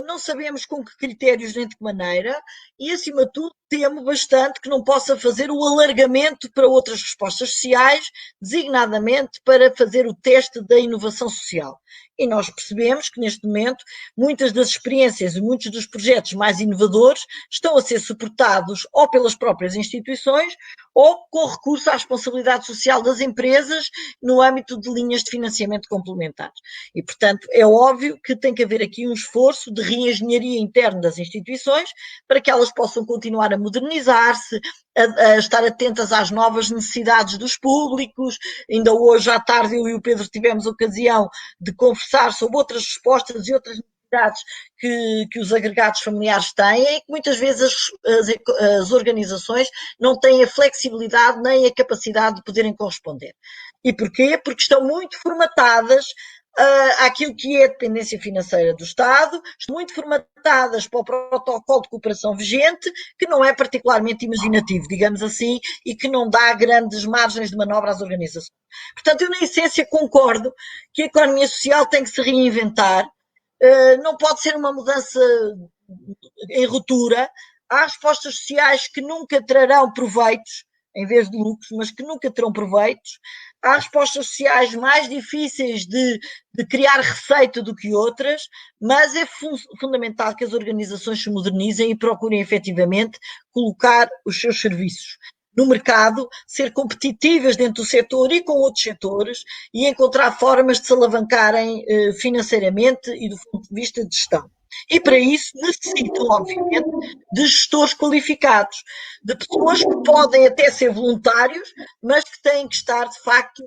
não sabemos com que critérios nem de que maneira, e acima de tudo temo bastante que não possa fazer o alargamento para outras respostas sociais, designadamente para fazer o teste da inovação social. E nós percebemos que neste momento muitas das experiências e muitos dos projetos mais inovadores estão a ser suportados ou pelas próprias instituições ou com recurso à responsabilidade social das empresas no âmbito de linhas de financiamento complementares. E, portanto, é óbvio que tem que haver aqui um esforço de reengenharia interna das instituições para que elas possam continuar a modernizar-se, a estar atentas às novas necessidades dos públicos. Ainda hoje à tarde eu e o Pedro tivemos a ocasião de conversar sobre outras respostas e outras necessidades que os agregados familiares têm e que muitas vezes as organizações não têm a flexibilidade nem a capacidade de poderem corresponder. E porquê? Porque estão muito formatadas àquilo que é a dependência financeira do Estado, estão muito formatadas para o protocolo de cooperação vigente, que não é particularmente imaginativo, digamos assim, e que não dá grandes margens de manobra às organizações. Portanto, eu na essência concordo que a economia social tem que se reinventar, não pode ser uma mudança em ruptura. Há respostas sociais que nunca trarão proveitos, em vez de lucros, mas que nunca terão proveitos. Há respostas sociais mais difíceis de criar receita do que outras, mas é fundamental que as organizações se modernizem e procurem efetivamente colocar os seus serviços no mercado, ser competitivas dentro do setor e com outros setores e encontrar formas de se alavancarem financeiramente e do ponto de vista de gestão. E para isso necessitam, obviamente, de gestores qualificados, de pessoas que podem até ser voluntários, mas que têm que estar, de facto,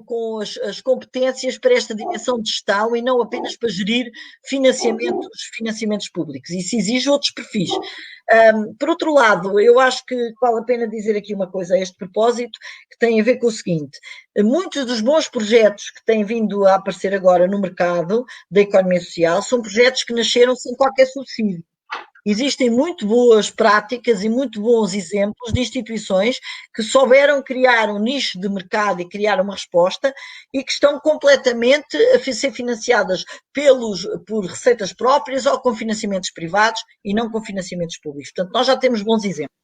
com as competências para esta dimensão de gestão e não apenas para gerir financiamentos públicos. Isso exige outros perfis. Por outro lado, eu acho que vale a pena dizer aqui uma coisa a este propósito, que tem a ver com o seguinte: muitos dos bons projetos que têm vindo a aparecer agora no mercado da economia social são projetos que nasceram sem qualquer subsídio. Existem muito boas práticas e muito bons exemplos de instituições que souberam criar um nicho de mercado e criar uma resposta e que estão completamente a ser financiadas por receitas próprias ou com financiamentos privados e não com financiamentos públicos. Portanto, nós já temos bons exemplos.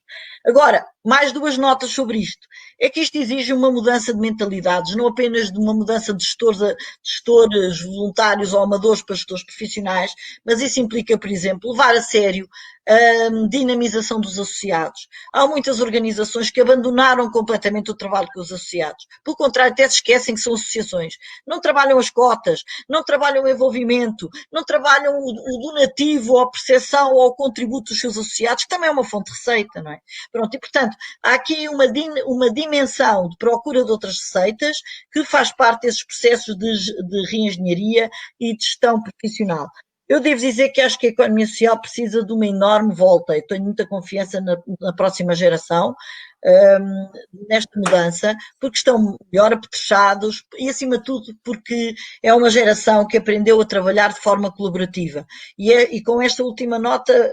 Agora, mais duas notas sobre isto. É que isto exige uma mudança de mentalidades, não apenas de uma mudança de gestores voluntários ou amadores para gestores profissionais, mas isso implica, por exemplo, levar a sério a dinamização dos associados. Há muitas organizações que abandonaram completamente o trabalho com os associados. Pelo contrário, até se esquecem que são associações. Não trabalham as cotas, não trabalham o envolvimento, não trabalham o donativo ou a percepção ou o contributo dos seus associados, que também é uma fonte de receita, não é? Pronto, e portanto, há aqui uma dimensão de procura de outras receitas que faz parte desses processos de reengenharia e de gestão profissional. Eu devo dizer que acho que a economia social precisa de uma enorme volta. Eu tenho muita confiança na próxima geração, nesta mudança, porque estão melhor apetrechados e, acima de tudo, porque é uma geração que aprendeu a trabalhar de forma colaborativa. E com esta última nota,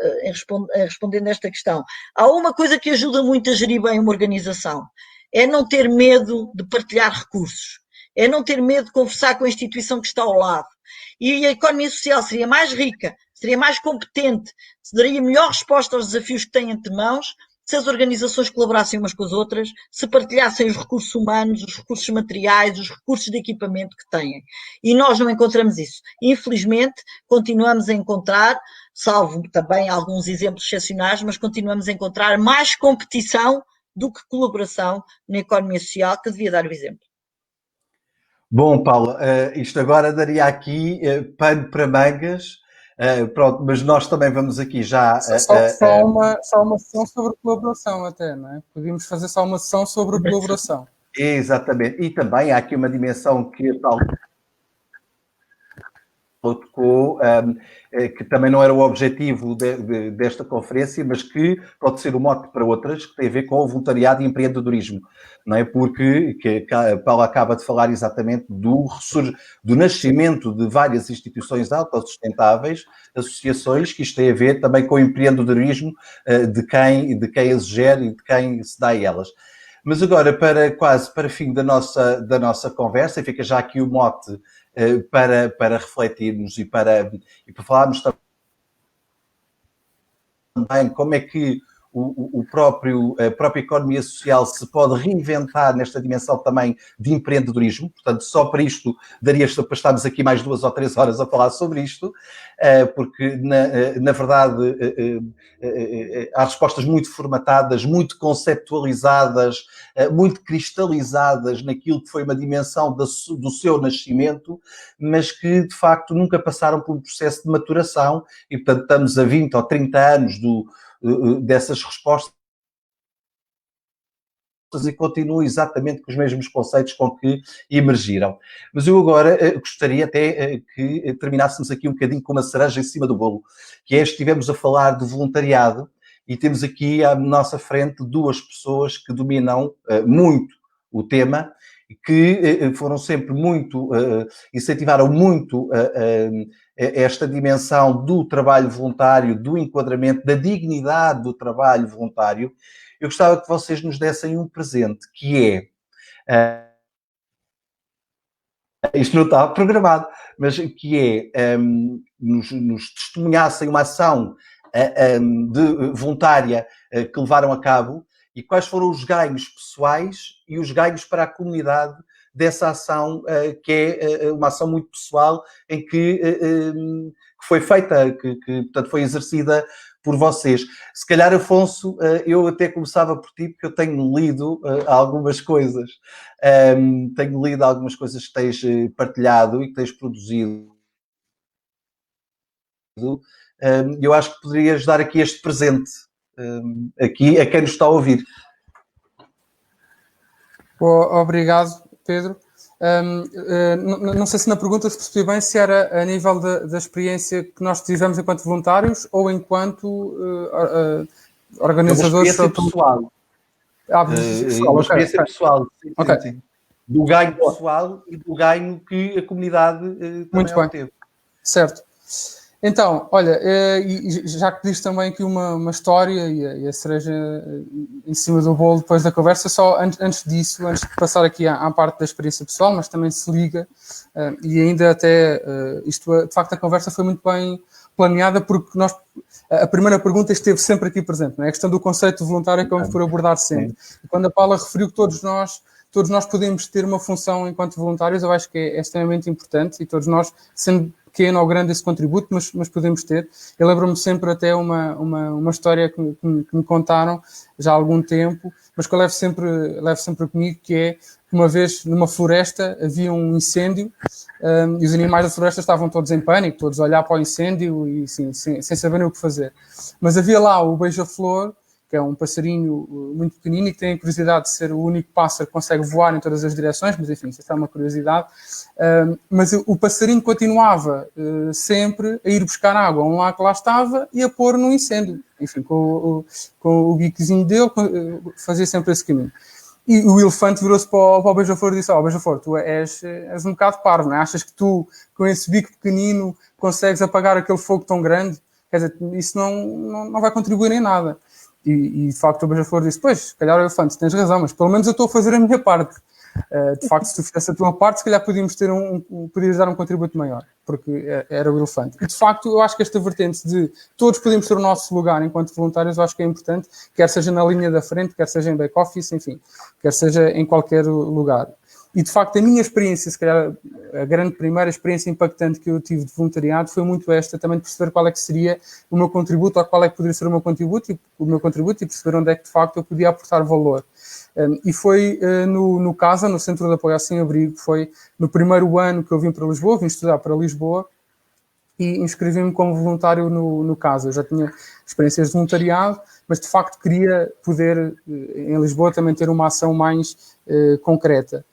respondendo a esta questão, há uma coisa que ajuda muito a gerir bem uma organização, é não ter medo de partilhar recursos, é não ter medo de conversar com a instituição que está ao lado. E a economia social seria mais rica, seria mais competente, daria melhor resposta aos desafios que têm entre mãos se as organizações colaborassem umas com as outras, se partilhassem os recursos humanos, os recursos materiais, os recursos de equipamento que têm. E nós não encontramos isso. Infelizmente, continuamos a encontrar, salvo também alguns exemplos excepcionais, mas continuamos a encontrar mais competição do que colaboração na economia social, que devia dar o exemplo. Bom, Paulo, isto agora daria aqui pano para mangas, pronto, mas nós também vamos aqui já... Só uma sessão sobre colaboração até, não é? Podíamos fazer só uma sessão sobre colaboração. Exatamente, e também há aqui uma dimensão que a Paulo tocou, que também não era o objetivo desta conferência, mas que pode ser o mote para outras, que tem a ver com o voluntariado e empreendedorismo, não é? Porque a Paula acaba de falar exatamente do nascimento de várias instituições autossustentáveis, associações, que isto tem a ver também com o empreendedorismo de quem as gera e de quem se dá a elas. Mas agora, para fim da nossa conversa, fica já aqui o mote para refletirmos e para falarmos também como é que a própria economia social se pode reinventar nesta dimensão também de empreendedorismo. Portanto, só para isto daria para estarmos aqui mais 2 ou 3 horas a falar sobre isto, porque, na verdade, há respostas muito formatadas, muito conceptualizadas, muito cristalizadas naquilo que foi uma dimensão do seu nascimento, mas que, de facto, nunca passaram por um processo de maturação e, portanto, estamos a 20 ou 30 anos dessas respostas e continuam exatamente com os mesmos conceitos com que emergiram. Mas eu agora gostaria até que terminássemos aqui um bocadinho com uma cereja em cima do bolo, que estivemos a falar de voluntariado e temos aqui à nossa frente 2 pessoas que dominam muito o tema que foram sempre muito, incentivaram muito esta dimensão do trabalho voluntário, do enquadramento, da dignidade do trabalho voluntário. Eu gostava que vocês nos dessem um presente, que é, isto não está programado, mas que é, nos testemunhassem uma ação voluntária que levaram a cabo e quais foram os ganhos pessoais e os ganhos para a comunidade dessa ação, que é uma ação muito pessoal, em que foi feita, que portanto foi exercida por vocês. Se calhar, Afonso, eu até começava por ti, porque eu tenho lido algumas coisas. Tenho lido algumas coisas que tens partilhado e que tens produzido. Eu acho que poderias dar aqui este presente aqui a quem nos está a ouvir. Obrigado, Pedro. Não sei se na pergunta se percebi bem se era a nível da experiência que nós tivemos enquanto voluntários ou enquanto organizadores. Experiência pessoal. Pessoal, experiência pessoal. Sim, okay. Sim. Do ganho pessoal e do ganho que a comunidade também obteve. Certo. Então, olha, já que pediste também aqui uma história e a cereja em cima do bolo depois da conversa, só antes disso, antes de passar aqui à parte da experiência pessoal, mas também se liga, e ainda até, de facto a conversa foi muito bem planeada porque a primeira pergunta esteve sempre aqui presente, não é? A questão do conceito de voluntário é que vamos por abordar sempre. E quando a Paula referiu que todos nós podemos ter uma função enquanto voluntários, eu acho que é extremamente importante e todos nós, sendo pequeno ou grande esse contributo, mas podemos ter. Eu lembro-me sempre até uma história que me contaram já há algum tempo, mas que eu levo sempre comigo, que é que uma vez numa floresta havia um incêndio e os animais da floresta estavam todos em pânico, todos a olhar para o incêndio e assim, sem saberem o que fazer. Mas havia lá o beija-flor, que é um passarinho muito pequenino e que tem a curiosidade de ser o único pássaro que consegue voar em todas as direções, mas enfim, isso é uma curiosidade. Mas o passarinho continuava sempre a ir buscar água a um lago que lá estava e a pôr no incêndio. Enfim, com o bicozinho dele, fazia sempre esse caminho. E o elefante virou-se para o beija-flor e disse: beija-flor, tu és um bocado parvo, não é? Achas que tu, com esse bico pequenino, consegues apagar aquele fogo tão grande? Quer dizer, isso não vai contribuir em nada. E de facto o beija-flor disse: pois, se calhar, elefante, tens razão, mas pelo menos eu estou a fazer a minha parte. De facto, se tu fizesse a tua parte, se calhar podíamos dar um contributo maior, porque era o elefante. E de facto, eu acho que esta vertente de todos podemos ter o nosso lugar enquanto voluntários, eu acho que é importante, quer seja na linha da frente, quer seja em back-office, enfim, quer seja em qualquer lugar. E, de facto, a minha experiência, se calhar a grande primeira experiência impactante que eu tive de voluntariado foi muito esta, também de perceber qual é que seria o meu contributo, ou qual é que poderia ser o meu contributo e perceber onde é que, de facto, eu podia aportar valor. E foi no CASA, no Centro de Apoio ao Sem-Abrigo, foi no primeiro ano que eu vim para Lisboa, vim estudar para Lisboa, e inscrevi-me como voluntário no CASA. Eu já tinha experiências de voluntariado, mas, de facto, queria poder, em Lisboa, também ter uma ação mais concreta.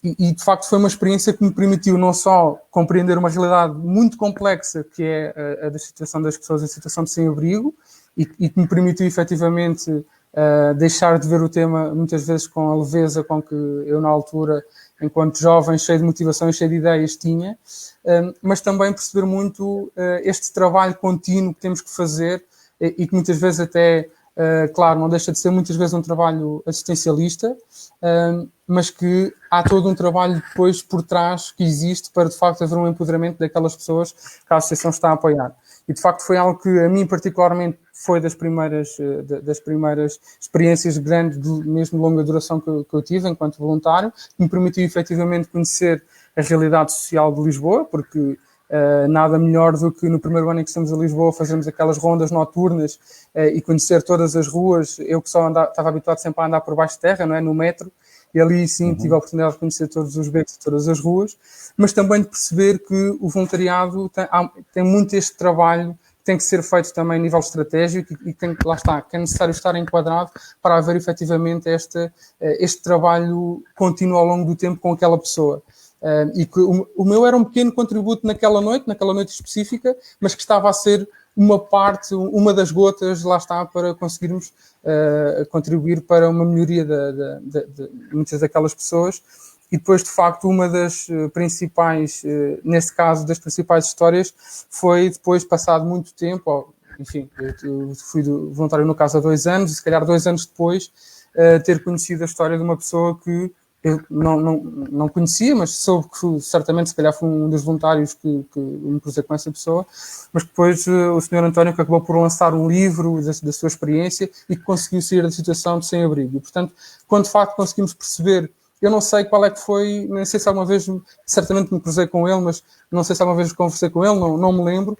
E, de facto, foi uma experiência que me permitiu não só compreender uma realidade muito complexa, que é a da situação das pessoas em situação de sem-abrigo, e que me permitiu, efetivamente, deixar de ver o tema, muitas vezes, com a leveza com que eu, na altura, enquanto jovem, cheio de motivação e cheio de ideias, tinha, mas também perceber muito este trabalho contínuo que temos que fazer e que muitas vezes até... claro, não deixa de ser muitas vezes um trabalho assistencialista, mas que há todo um trabalho depois por trás que existe para, de facto, haver um empoderamento daquelas pessoas que a associação está a apoiar. E, de facto, foi algo que a mim, particularmente, foi das primeiras experiências grandes, mesmo de longa duração, que eu tive enquanto voluntário, que me permitiu, efetivamente, conhecer a realidade social de Lisboa, porque... nada melhor do que no primeiro ano em que estamos a Lisboa fazermos aquelas rondas noturnas e conhecer todas as ruas. Eu que só estava habituado sempre a andar por baixo de terra, não é? No metro, e ali sim tive a oportunidade de conhecer todos os becos de todas as ruas, mas também de perceber que o voluntariado tem muito este trabalho que tem que ser feito também a nível estratégico e que é necessário estar enquadrado para haver efetivamente este trabalho contínuo ao longo do tempo com aquela pessoa. E que o meu era um pequeno contributo naquela noite específica, mas que estava a ser uma das gotas, lá está, para conseguirmos contribuir para uma melhoria de muitas daquelas pessoas. e depois, de facto, uma das principais, neste caso, das principais histórias, foi depois, passado muito tempo, enfim, eu fui voluntário no caso há 2 anos, e se calhar 2 anos depois, ter conhecido a história de uma pessoa que eu não conhecia, mas soube que certamente, se calhar, foi um dos voluntários que me cruzei com essa pessoa, mas depois o Sr. António que acabou por lançar um livro da sua experiência e que conseguiu sair da situação de sem-abrigo. E, portanto, quando de facto conseguimos perceber, eu não sei qual é que foi, nem sei se alguma vez, certamente me cruzei com ele, mas não sei se alguma vez conversei com ele, não me lembro,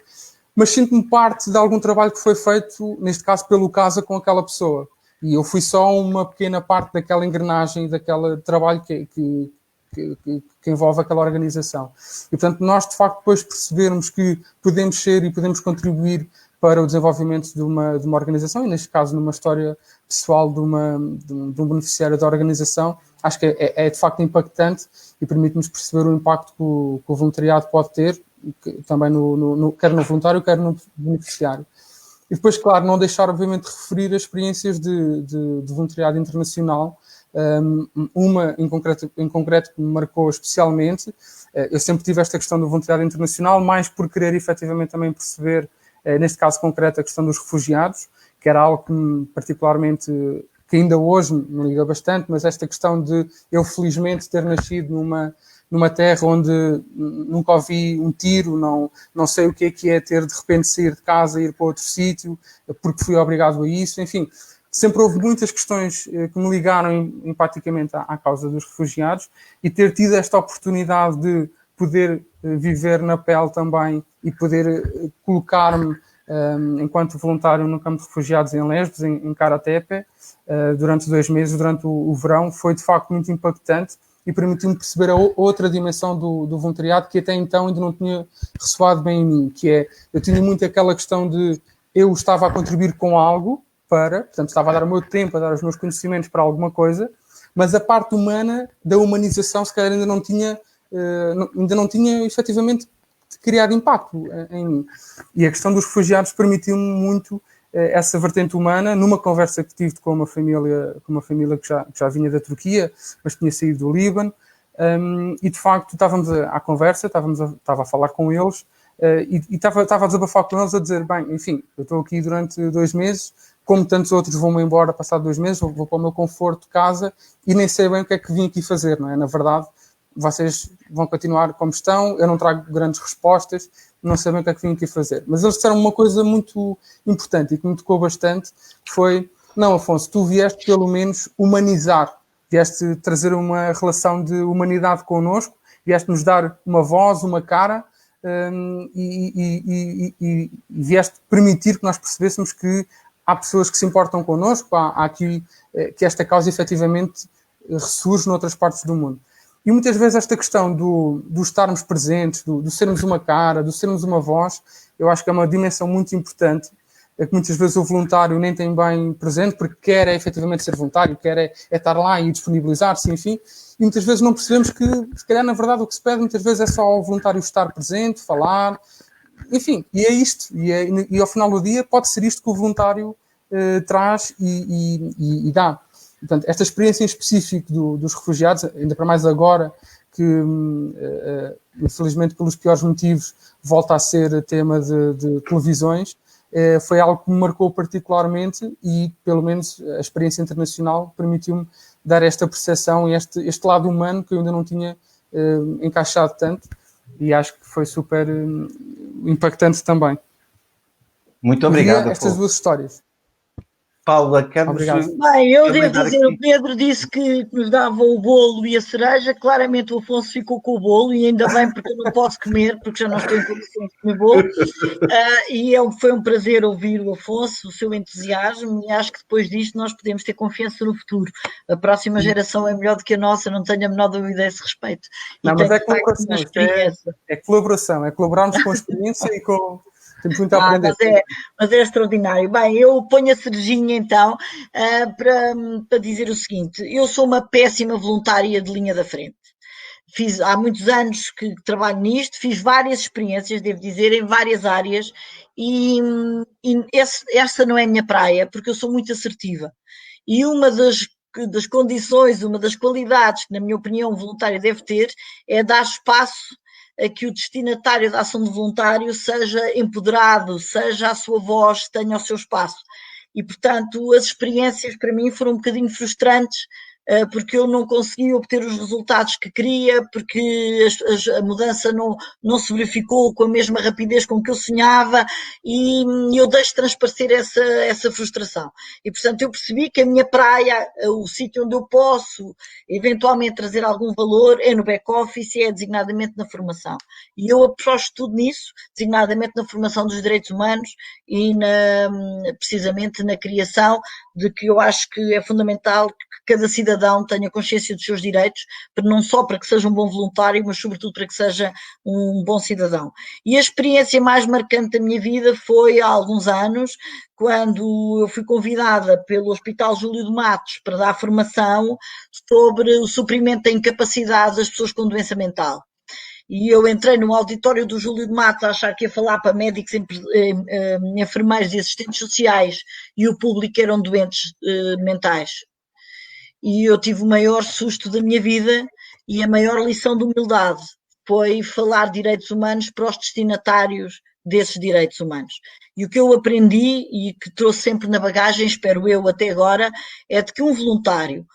mas sinto-me parte de algum trabalho que foi feito, neste caso, pelo CASA com aquela pessoa. E eu fui só uma pequena parte daquela engrenagem, daquele trabalho que envolve aquela organização. E, portanto, nós, de facto, depois percebermos que podemos ser e podemos contribuir para o desenvolvimento de uma organização, e neste caso numa história pessoal de um beneficiário da organização, acho que é de facto impactante e permite-nos perceber o impacto que o voluntariado pode ter, também quer no voluntário, quer no beneficiário. E depois, claro, não deixar, obviamente, de referir as experiências de voluntariado internacional, uma em concreto que me marcou especialmente. Eu sempre tive esta questão do voluntariado internacional, mais por querer efetivamente também perceber, neste caso concreto, a questão dos refugiados, que era algo que particularmente, que ainda hoje me liga bastante, mas esta questão de eu felizmente ter nascido numa terra onde nunca ouvi um tiro, não sei o que é ter de repente sair de casa e ir para outro sítio, porque fui obrigado a isso, enfim. Sempre houve muitas questões que me ligaram empaticamente à causa dos refugiados, e ter tido esta oportunidade de poder viver na pele também e poder colocar-me enquanto voluntário no campo de refugiados em Lesbos, em Karatepe, durante 2 meses, durante o verão, foi de facto muito impactante e permitiu-me perceber a outra dimensão do voluntariado que até então ainda não tinha ressoado bem em mim, que é, eu tinha muito aquela questão de eu estava a contribuir com algo portanto, estava a dar o meu tempo, a dar os meus conhecimentos para alguma coisa, mas a parte humana, da humanização, se calhar ainda não tinha efetivamente criado impacto em mim. E a questão dos refugiados permitiu-me muito essa vertente humana, numa conversa que tive com uma família que já vinha da Turquia, mas tinha saído do Líbano, e de facto estávamos à conversa, estava a falar com eles, e estava a desabafar com eles, a dizer, bem, enfim, eu estou aqui durante 2 meses, como tantos outros vão-me embora passado 2 meses, vou para o meu conforto de casa e nem sei bem o que é que vim aqui fazer, não é? Na verdade, vocês vão continuar como estão, eu não trago grandes respostas, não sei bem o que é que vim aqui fazer. Mas eles disseram uma coisa muito importante e que me tocou bastante, foi, não, Afonso, tu vieste pelo menos humanizar, vieste trazer uma relação de humanidade connosco, vieste-nos dar uma voz, uma cara, e vieste permitir que nós percebêssemos que há pessoas que se importam connosco, há aqui que esta causa efetivamente ressurge noutras partes do mundo. E muitas vezes esta questão do estarmos presentes, do sermos uma cara, do sermos uma voz, eu acho que é uma dimensão muito importante, é que muitas vezes o voluntário nem tem bem presente, porque quer efetivamente ser voluntário, quer estar lá e disponibilizar-se, enfim, e muitas vezes não percebemos que, se calhar, na verdade, o que se pede muitas vezes é só ao voluntário estar presente, falar, enfim, e é isto, e ao final do dia pode ser isto que o voluntário traz e dá. Portanto, esta experiência em específico dos refugiados, ainda para mais agora, que infelizmente pelos piores motivos volta a ser tema de televisões, foi algo que me marcou particularmente e, pelo menos, a experiência internacional permitiu-me dar esta percepção e este lado humano que eu ainda não tinha encaixado tanto, e acho que foi super impactante também. Muito obrigado. Estas 2 histórias. Paula, queres... Bem, eu devo dizer, o Pedro disse que nos dava o bolo e a cereja, claramente o Afonso ficou com o bolo, e ainda bem, porque eu não posso comer, porque já não estou em condições de comer bolo, foi um prazer ouvir o Afonso, o seu entusiasmo, e acho que depois disto nós podemos ter confiança no futuro. A próxima geração é melhor do que a nossa, não tenho a menor dúvida a esse respeito. Não, mas é colaboração, é colaboração, é colaborarmos com a experiência e com... Temos muito a aprender. Mas é extraordinário. Bem, eu ponho a cerejinha então para dizer o seguinte: eu sou uma péssima voluntária de linha da frente. Há muitos anos que trabalho nisto, fiz várias experiências, devo dizer, em várias áreas, e essa não é a minha praia, porque eu sou muito assertiva. E uma das das condições, uma das qualidades que, na minha opinião, um voluntário deve ter, é dar espaço a que o destinatário da ação de voluntário seja empoderado, seja a sua voz, tenha o seu espaço. E, portanto, as experiências para mim foram um bocadinho frustrantes, porque eu não consegui obter os resultados que queria, porque a mudança não se verificou com a mesma rapidez com que eu sonhava, e eu deixo transparecer essa frustração. E, portanto, eu percebi que a minha praia, o sítio onde eu posso eventualmente trazer algum valor, é no back-office e é designadamente na formação. E eu aposto tudo nisso, designadamente na formação dos direitos humanos e precisamente na criação de que eu acho que é fundamental que cada cidadão tenha consciência dos seus direitos, não só para que seja um bom voluntário, mas sobretudo para que seja um bom cidadão. E a experiência mais marcante da minha vida foi há alguns anos, quando eu fui convidada pelo Hospital Júlio de Matos para dar formação sobre o suprimento da incapacidade das pessoas com doença mental. E eu entrei no auditório do Júlio de Matos a achar que ia falar para médicos, enfermeiros e assistentes sociais, e o público eram doentes mentais. E eu tive o maior susto da minha vida e a maior lição de humildade foi falar de direitos humanos para os destinatários desses direitos humanos. E o que eu aprendi e que trouxe sempre na bagagem, espero eu até agora, é de que um voluntário,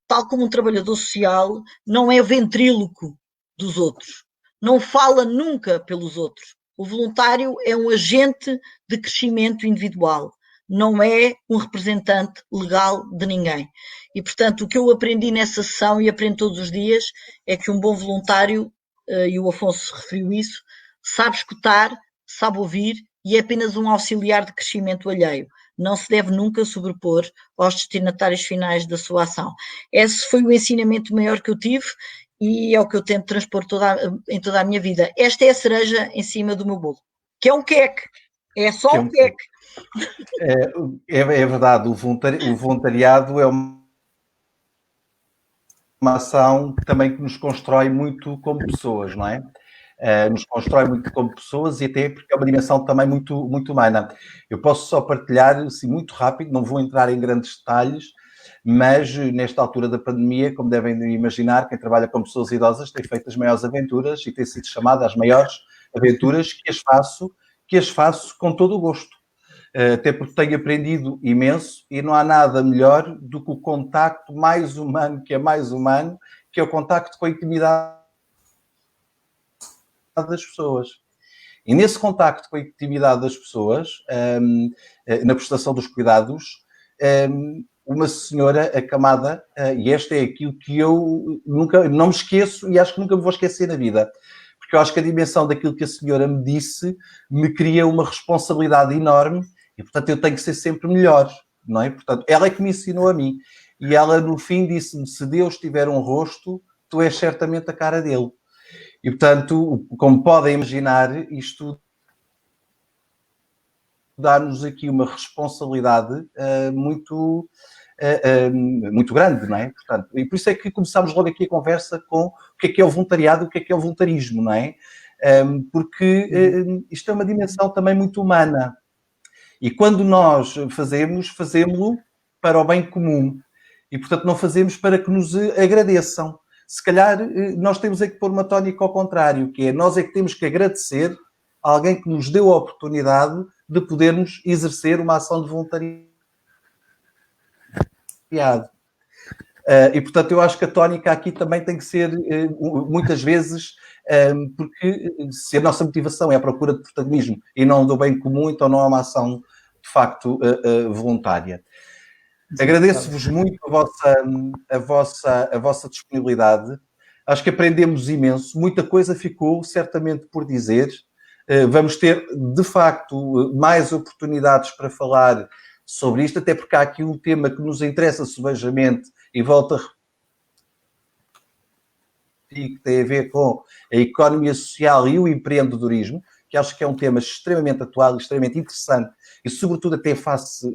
tal como um trabalhador social, não é ventríloco dos outros, não fala nunca pelos outros. O voluntário é um agente de crescimento individual, não é um representante legal de ninguém. E, portanto, o que eu aprendi nessa sessão e aprendo todos os dias é que um bom voluntário, e o Afonso referiu isso, sabe escutar, sabe ouvir e é apenas um auxiliar de crescimento alheio. Não se deve nunca sobrepor aos destinatários finais da sua ação. Esse foi o ensinamento maior que eu tive e é o que eu tento transpor em toda a minha vida. Esta é a cereja em cima do meu bolo, que é um queque, é só um queque. É verdade, o voluntariado é uma ação também que nos constrói muito como pessoas, não é? Nos constrói muito como pessoas e até porque é uma dimensão também muito, muito humana. Eu posso só partilhar, assim, muito rápido, não vou entrar em grandes detalhes, mas nesta altura da pandemia, como devem imaginar, quem trabalha com pessoas idosas tem feito as maiores aventuras e tem sido chamada às maiores aventuras que as faço com todo o gosto. Até porque tenho aprendido imenso e não há nada melhor do que o contacto mais humano, que é o contacto com a intimidade das pessoas. E nesse contacto com a intimidade das pessoas, na prestação dos cuidados, uma senhora acamada, e esta é aquilo que eu nunca, não me esqueço e acho que nunca me vou esquecer na vida, porque eu acho que a dimensão daquilo que a senhora me disse me cria uma responsabilidade enorme e, portanto, eu tenho que ser sempre melhor, não é? Portanto, ela é que me ensinou a mim. E ela, no fim, disse-me, se Deus tiver um rosto, tu és certamente a cara dele. E, portanto, como podem imaginar, isto dá-nos aqui uma responsabilidade muito grande, não é? Portanto, e por isso é que começámos logo aqui a conversa com o que é o voluntariado, o que é o voluntarismo, não é? Porque isto é uma dimensão também muito humana. E quando nós fazemos-lo para o bem comum. E, portanto, não fazemos para que nos agradeçam. Se calhar, nós temos é que pôr uma tónica ao contrário, que é nós é que temos que agradecer a alguém que nos deu a oportunidade de podermos exercer uma ação de voluntariado. E, portanto, eu acho que a tónica aqui também tem que ser, muitas vezes, porque se a nossa motivação é a procura de protagonismo e não do bem comum, então não é uma ação, de facto, voluntária. Agradeço-vos muito a vossa disponibilidade. Acho que aprendemos imenso. Muita coisa ficou, certamente, por dizer. Vamos ter, de facto, mais oportunidades para falar sobre isto, até porque há aqui um tema que nos interessa subejamente e volta a que tem a ver com a economia social e o empreendedorismo, que acho que é um tema extremamente atual, extremamente interessante e, sobretudo, até face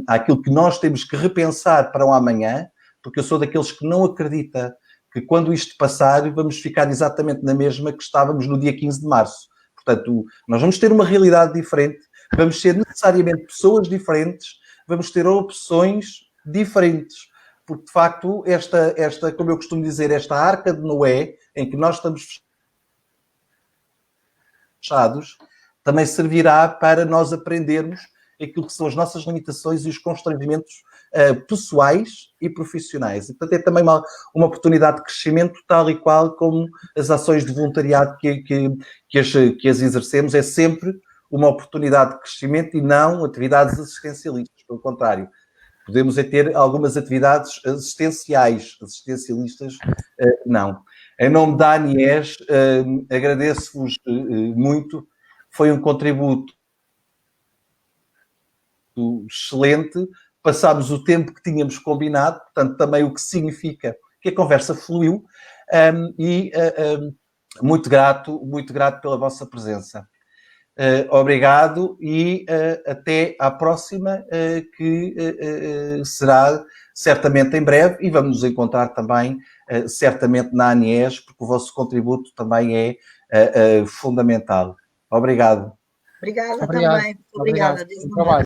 àquilo que nós temos que repensar para o amanhã, porque eu sou daqueles que não acredita que quando isto passar vamos ficar exatamente na mesma que estávamos no dia 15 de março. Portanto, nós vamos ter uma realidade diferente, vamos ser necessariamente pessoas diferentes, vamos ter opções diferentes, porque de facto esta, como eu costumo dizer, esta arca de Noé, em que nós estamos fechados, também servirá para nós aprendermos aquilo que são as nossas limitações e os constrangimentos pessoais e profissionais. E, portanto, é também uma oportunidade de crescimento, tal e qual como as ações de voluntariado que as exercemos, é sempre uma oportunidade de crescimento e não atividades assistencialistas, pelo contrário. Podemos ter algumas atividades assistencialistas, não. Em nome da ANIES, agradeço-vos muito. Foi um contributo excelente. Passámos o tempo que tínhamos combinado, portanto, também o que significa que a conversa fluiu, e muito grato pela vossa presença. Obrigado e até à próxima, que será certamente em breve, e vamos nos encontrar também certamente na ANIES, porque o vosso contributo também é fundamental. Obrigado. Obrigada também. Obrigada. Bom trabalho.